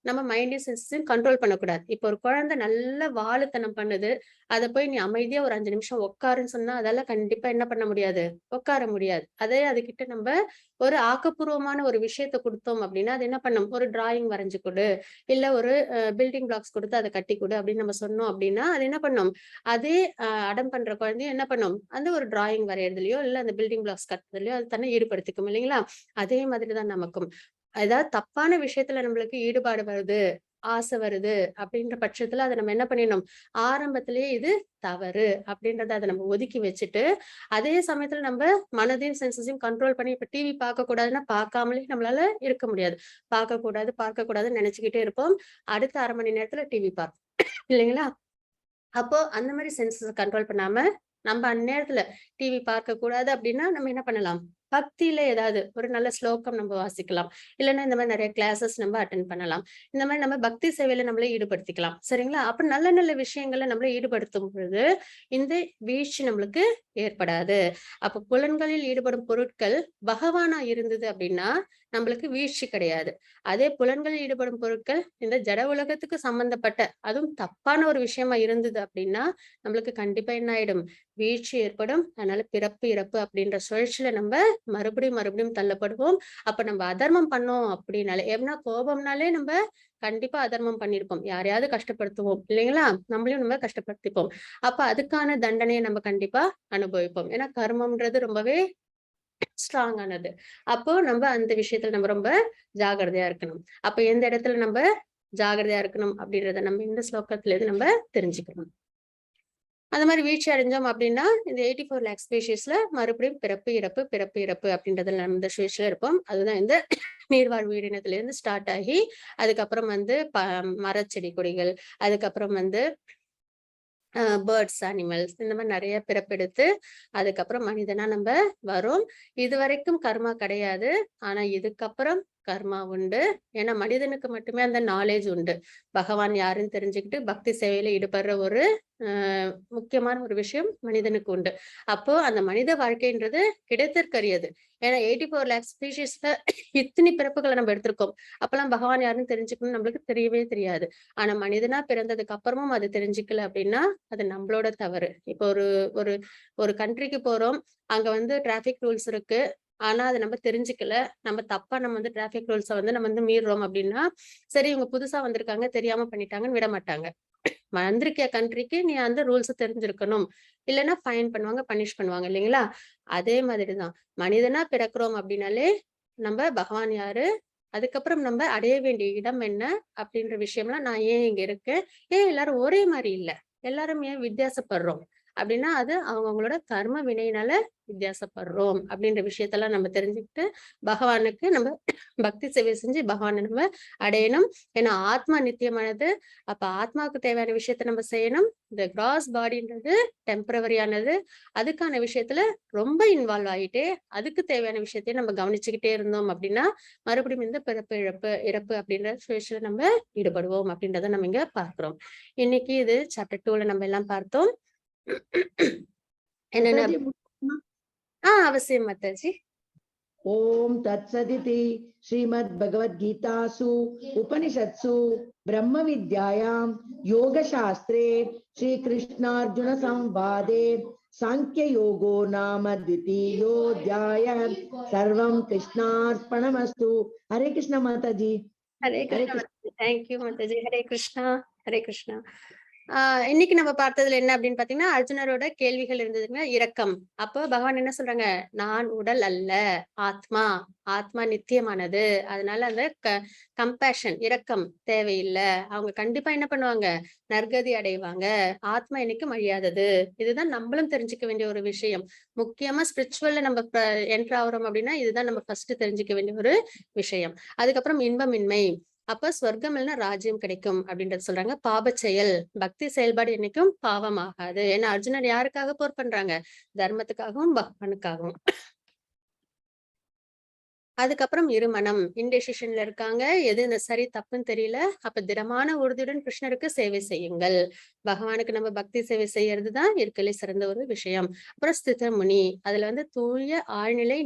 நம்ம மைண்டையும் சென்சஸையும் கண்ட்ரோல் பண்ணக்கூடாது. இப்போ ஒரு குழந்தை நல்ல வாலுத்தனம் பண்ணுது. அத போய் நீ அமைதியா ஒரு 5 நிமிஷம் உட்காருன்னு சொன்னா, அதால கண்டிப்பா என்ன பண்ண முடியாது? உட்கார முடியாது. அதே அதுகிட்ட நம்ப ஒரு ஆக்கப்பூர்வமான ஒரு விஷயத்த குடுத்தோம் அப்படின்னா, அது என்ன பண்ணும்? ஒரு டிராயிங் வரைஞ்சு குடு, இல்ல ஒரு பில்டிங் பிளாக்ஸ் குடுத்து அத கட்டிக் குடு அப்படின்னு நம்ம சொன்னோம் அப்படின்னா, அது என்ன பண்ணும்? அதே அடம் பண்ற குழந்தையும் என்ன பண்ணும்? அந்த ஒரு டிராயிங் வரையறதுலயோ, இல்ல அந்த பில்டிங் பிளாக்ஸ் கட்டுறதுலயோ அது தன்னை ஈடுபடுத்திக்கும் இல்லைங்களா? அதே மாதிரி தான் நமக்கும். ஏதாவது தப்பான விஷயத்துல நம்மளுக்கு ஈடுபாடு வருது, ஆசை வருது அப்படின்ற பட்சத்துல அத நம்ம என்ன பண்ணிடணும்? ஆரம்பத்திலேயே இது தவறு அப்படின்றத அத நம்ம ஒதுக்கி வச்சுட்டு, அதே சமயத்துல நம்ம மனதையும், சென்சஸையும் கண்ட்ரோல் பண்ணி இப்ப டிவி பார்க்கக்கூடாதுன்னா பார்க்காமலே நம்மளால இருக்க முடியாது. பார்க்கக்கூடாது, பார்க்கக்கூடாதுன்னு நெனச்சுக்கிட்டே இருப்போம். அடுத்த 1/2 மணி நேரத்துல டிவி பார்ப்போம். இல்லைங்களா? அப்போ அந்த மாரி சென்சஸ கண்ட்ரோல் பண்ணாம, நம்ம அந்நேரத்துல டிவி பார்க்கக்கூடாது அப்படின்னா, நம்ம என்ன பண்ணலாம்? பக்தியில ஏதாவது ஒரு நல்ல ஸ்லோகம் நம்ம வாசிக்கலாம். இல்லன்னா இந்த மாரி நெறைய கிளாஸஸ் நம்ம அட்டெண்ட் பண்ணலாம். இந்த மாரி நம்ம பக்தி சேவையில நம்மள ஈடுபடுத்திக்கலாம். சரிங்களா? அப்ப நல்ல நல்ல விஷயங்கள்ல நம்மள ஈடுபடுத்தும் பொழுது, இந்த வீழ்ச்சி நம்மளுக்கு ஏற்படாது. அப்ப புலன்களில் ஈடுபடும் பொருட்கள் பகவானா இருந்தது அப்படின்னா, நம்மளுக்கு வீழ்ச்சி கிடையாது. அதே புலன்களில் ஈடுபடும் பொருட்கள் இந்த ஜட உலகத்துக்கு சம்பந்தப்பட்ட, அதுவும் தப்பான ஒரு விஷயமா இருந்தது அப்படின்னா, நம்மளுக்கு கண்டிப்பா என்ன ஆயிடும்? வீழ்ச்சி ஏற்படும். அதனால பிறப்பு, இறப்பு அப்படின்ற சுழற்சியில நம்ம மறுபடியும் மறுபடியும் தள்ளப்படுவோம். அப்ப நம்ம அதர்மம் பண்ணோம் அப்படின்னாலே ஏன்னா கோபம்னாலே நம்ம கண்டிப்பா அதர்மம் பண்ணியிருப்போம். யாரையாவது கஷ்டப்படுத்துவோம் இல்லைங்களா? நம்மளையும் நம்ம கஷ்டப்படுத்திப்போம். அப்ப அதுக்கான தண்டனையை நம்ம கண்டிப்பா அனுபவிப்போம். ஏன்னா கர்மம்ன்றது ரொம்பவே ஸ்ட்ராங் ஆனது. அப்போ நம்ம அந்த விஷயத்துல நம்ம ரொம்ப ஜாக்கிரதையா இருக்கணும். அப்ப எந்த இடத்துல நம்ம ஜாக்கிரதையா இருக்கணும் அப்படின்றத நம்ம இந்த ஸ்லோகத்துல இருந்து நம்ம தெரிஞ்சுக்கணும். அந்த மாதிரி வீழ்ச்சி அடைஞ்சோம் அப்படின்னா, இந்த 84 லேக் ஸ்பீஷீஸ்ல மறுபடியும் பிறப்பு, இறப்பு, பிறப்பு, இறப்பு அப்படின்றதுல நம்ம இந்த ஸ்டேஜ்ல இருப்போம். அதுதான் இந்த நீர்வாழ் உயிரினத்துல இருந்து ஸ்டார்ட் ஆகி, அதுக்கப்புறம் வந்து மரச்செடி கொடிகள், அதுக்கப்புறம் வந்து பேர்ட்ஸ், அனிமல்ஸ் இந்த மாதிரி நிறைய பிறப்பெடுத்து அதுக்கப்புறம் மனிதனா நம்ம வரோம். இதுவரைக்கும் கர்மா கிடையாது. ஆனா இதுக்கப்புறம் கர்மா உண்டு. ஏன்னா மனிதனுக்கு மட்டுமே அந்த நாலேஜ் உண்டு. பகவான் யாருன்னு தெரிஞ்சுக்கிட்டு பக்தி சேவையில ஈடுபடுற ஒரு முக்கியமான ஒரு விஷயம் மனிதனுக்கு உண்டு. அப்போ அந்த மனித வாழ்க்கைன்றது கிடைத்திற்கரியது. ஏன்னா 84 லேக் ஸ்பீஷீஸ்ல இத்தனை பிறப்புகளை நம்ம எடுத்திருக்கோம். அப்பெல்லாம் பகவான் யாருன்னு தெரிஞ்சுக்கணும்னு நம்மளுக்கு தெரியவே தெரியாது. ஆனா மனிதனா பிறந்ததுக்கு அப்புறமும் அது தெரிஞ்சுக்கல அப்படின்னா அது நம்மளோட தவறு. இப்போ ஒரு ஒரு ஒரு கண்ட்ரிக்கு போறோம். அங்க வந்து டிராபிக் ரூல்ஸ் இருக்கு. ஆனா அத நம்ம தெரிஞ்சுக்கல. நம்ம வந்து டிராபிக் ரூல்ஸ வந்து நம்ம வந்து மீறுறோம் அப்படின்னா, சரி இவங்க புதுசா வந்திருக்காங்க, தெரியாம பண்ணிட்டாங்கன்னு விட மாட்டாங்க. வந்திருக்க கண்ட்ரிக்கு நீ அந்த ரூல்ஸ் தெரிஞ்சிருக்கணும். இல்லன்னா ஃபைன் பண்ணுவாங்க, பனிஷ் பண்ணுவாங்க இல்லைங்களா? அதே மாதிரி தான். மனிதனா பிறக்கிறோம் அப்படின்னாலே, நம்ம பகவான் யாரு? அதுக்கப்புறம் நம்ம அடைய வேண்டிய இடம் என்ன? அப்படின்ற விஷயம்லாம் நான் ஏன் இங்க இருக்கேன்? ஏன் எல்லாரும் ஒரே மாரி இல்ல? எல்லாரும் ஏன் வித்தியாசப்படுறோம்? அப்படின்னா, அது அவங்கவங்களோட கர்ம வினையினால வித்தியாசப்படுறோம். அப்படின்ற விஷயத்தெல்லாம் நம்ம தெரிஞ்சுக்கிட்டு, பகவானுக்கு நம்ம பக்தி சேவை செஞ்சு பகவான நம்ம அடையணும். ஏன்னா ஆத்மா நித்தியமானது. அப்ப ஆத்மாவுக்கு தேவையான விஷயத்த நம்ம செய்யணும். இந்த கிராஸ் பாடின்றது டெம்பரவரியானது. அதுக்கான விஷயத்துல ரொம்ப இன்வால்வ் ஆயிட்டே, அதுக்கு தேவையான விஷயத்தையும் நம்ம கவனிச்சுக்கிட்டே இருந்தோம் அப்படின்னா, மறுபடியும் இந்த பிறப்பு, இழப்பு, இறப்பு அப்படின்ற சுழற்சியில நம்ம ஈடுபடுவோம் அப்படின்றத நம்ம இங்க பார்க்கிறோம். இன்னைக்கு இது சாப்டர் 2ல நம்ம எல்லாம் பார்த்தோம். என்னென்ன மாதாஜி முடியுமா? அவசியம் மாதாஜி. ஓம் தத்சதிதி ஸ்ரீமத் பகவத்கீதாசு உபனிஷத்சு பிரம்ம வித்யாயாம் யோக சாஸ்திரே ஸ்ரீ கிருஷ்ணார்ஜுன சம்வாதே சாங்கிய யோகோ நாம द्वितीयोऽध्यायः சர்வம் கிருஷ்ணார்ப்பணமஸ்து. ஹரே கிருஷ்ண மாதாஜி. ஹரே ஹரே கிருஷ்ணா. கிருஷ்ண. தேங்க்யூ மாதாஜி. ஹரே கிருஷ்ணா. ஹரே கிருஷ்ணா. இன்னைக்கு நம்ம பார்த்ததுல என்ன அப்படின்னு பாத்தீங்கன்னா, அர்ஜுனரோட கேள்விகள் இருந்ததுங்க. இரக்கம். அப்போ பகவான் என்ன சொல்றாங்க, நான் உடல் அல்ல, ஆத்மா. ஆத்மா நித்தியமானது. அதனால அந்த கம்பேஷன், இரக்கம் தேவையில்லை. அவங்க கண்டிப்பா என்ன பண்ணுவாங்க, நற்கதி அடைவாங்க. ஆத்மா என்னைக்கும் அழியாதது. இதுதான் நம்மளும் தெரிஞ்சுக்க வேண்டிய ஒரு விஷயம். முக்கியமா ஸ்பிரிச்சுவல்ல நம்ம என்டர் ஆகுறோம் அப்படின்னா இதுதான் நம்ம ஃபர்ஸ்ட் தெரிஞ்சுக்க வேண்டிய ஒரு விஷயம். அதுக்கப்புறம் இன்பமின்மை. அப்ப சொர்க்கம் இல்லைன்னா ராஜ்யம் கிடைக்கும் அப்படின்றது சொல்றாங்க. பாபச் செயல், பக்தி செயல்பாடு என்னைக்கும் பாவம் ஆகாது. ஏன்னா அர்ஜுனர் யாருக்காக போர் பண்றாங்க, தர்மத்துக்காகவும் பகவானுக்காகவும். அதுக்கப்புறம் இருமனம், இன்டெசிஷன்ல இருக்காங்க. எது சரி தப்புன்னு தெரியல. அப்ப திடமான உறுதியுடன் கிருஷ்ணருக்கு சேவை செய்யுங்கள். பகவானுக்கு நம்ம பக்தி சேவை செய்யறதுதான் இருக்கலே சிறந்த ஒரு விஷயம். அப்புறம் ஸ்தித முனி, அதுல வந்து தூய ஆழ்நிலை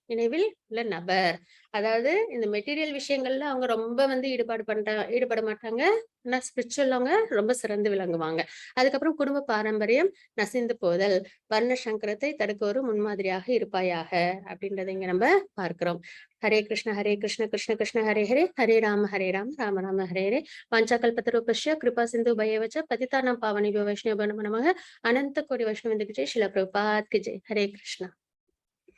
நினைவில் உள்ள நபர். அதாவது இந்த மெட்டீரியல் விஷயங்கள்ல அவங்க ரொம்ப வந்து ஈடுபட மாட்டாங்க. ஆனா ஸ்பிரிச்சுவல் அவங்க ரொம்ப சிறந்து விளங்குவாங்க. அதுக்கப்புறம் குடும்ப பாரம்பரியம் நசிந்து போதல், வர்ண சங்கரத்தை தடுக்க ஒரு முன்மாதிரியாக இருப்பாயாக அப்படின்றத இங்க நம்ம பார்க்கிறோம். ஹரே கிருஷ்ண கிருஷ்ண கிருஷ்ண ஹரே ஹரே, ஹரே ராம ராம ராம ஹரே ஹரே. வாஞ்சாகல்பத்தரூபஸ்ய கிருபா சிந்து பையவச்ச பதிதானாம் பாவனிபோ வைஷ்ணவோ நமः. அனந்த கோடி வைஷ்ணவ ஜெய். ஸ்ரீல பிரபுபாத் கி ஜெய். ஹரே கிருஷ்ணா.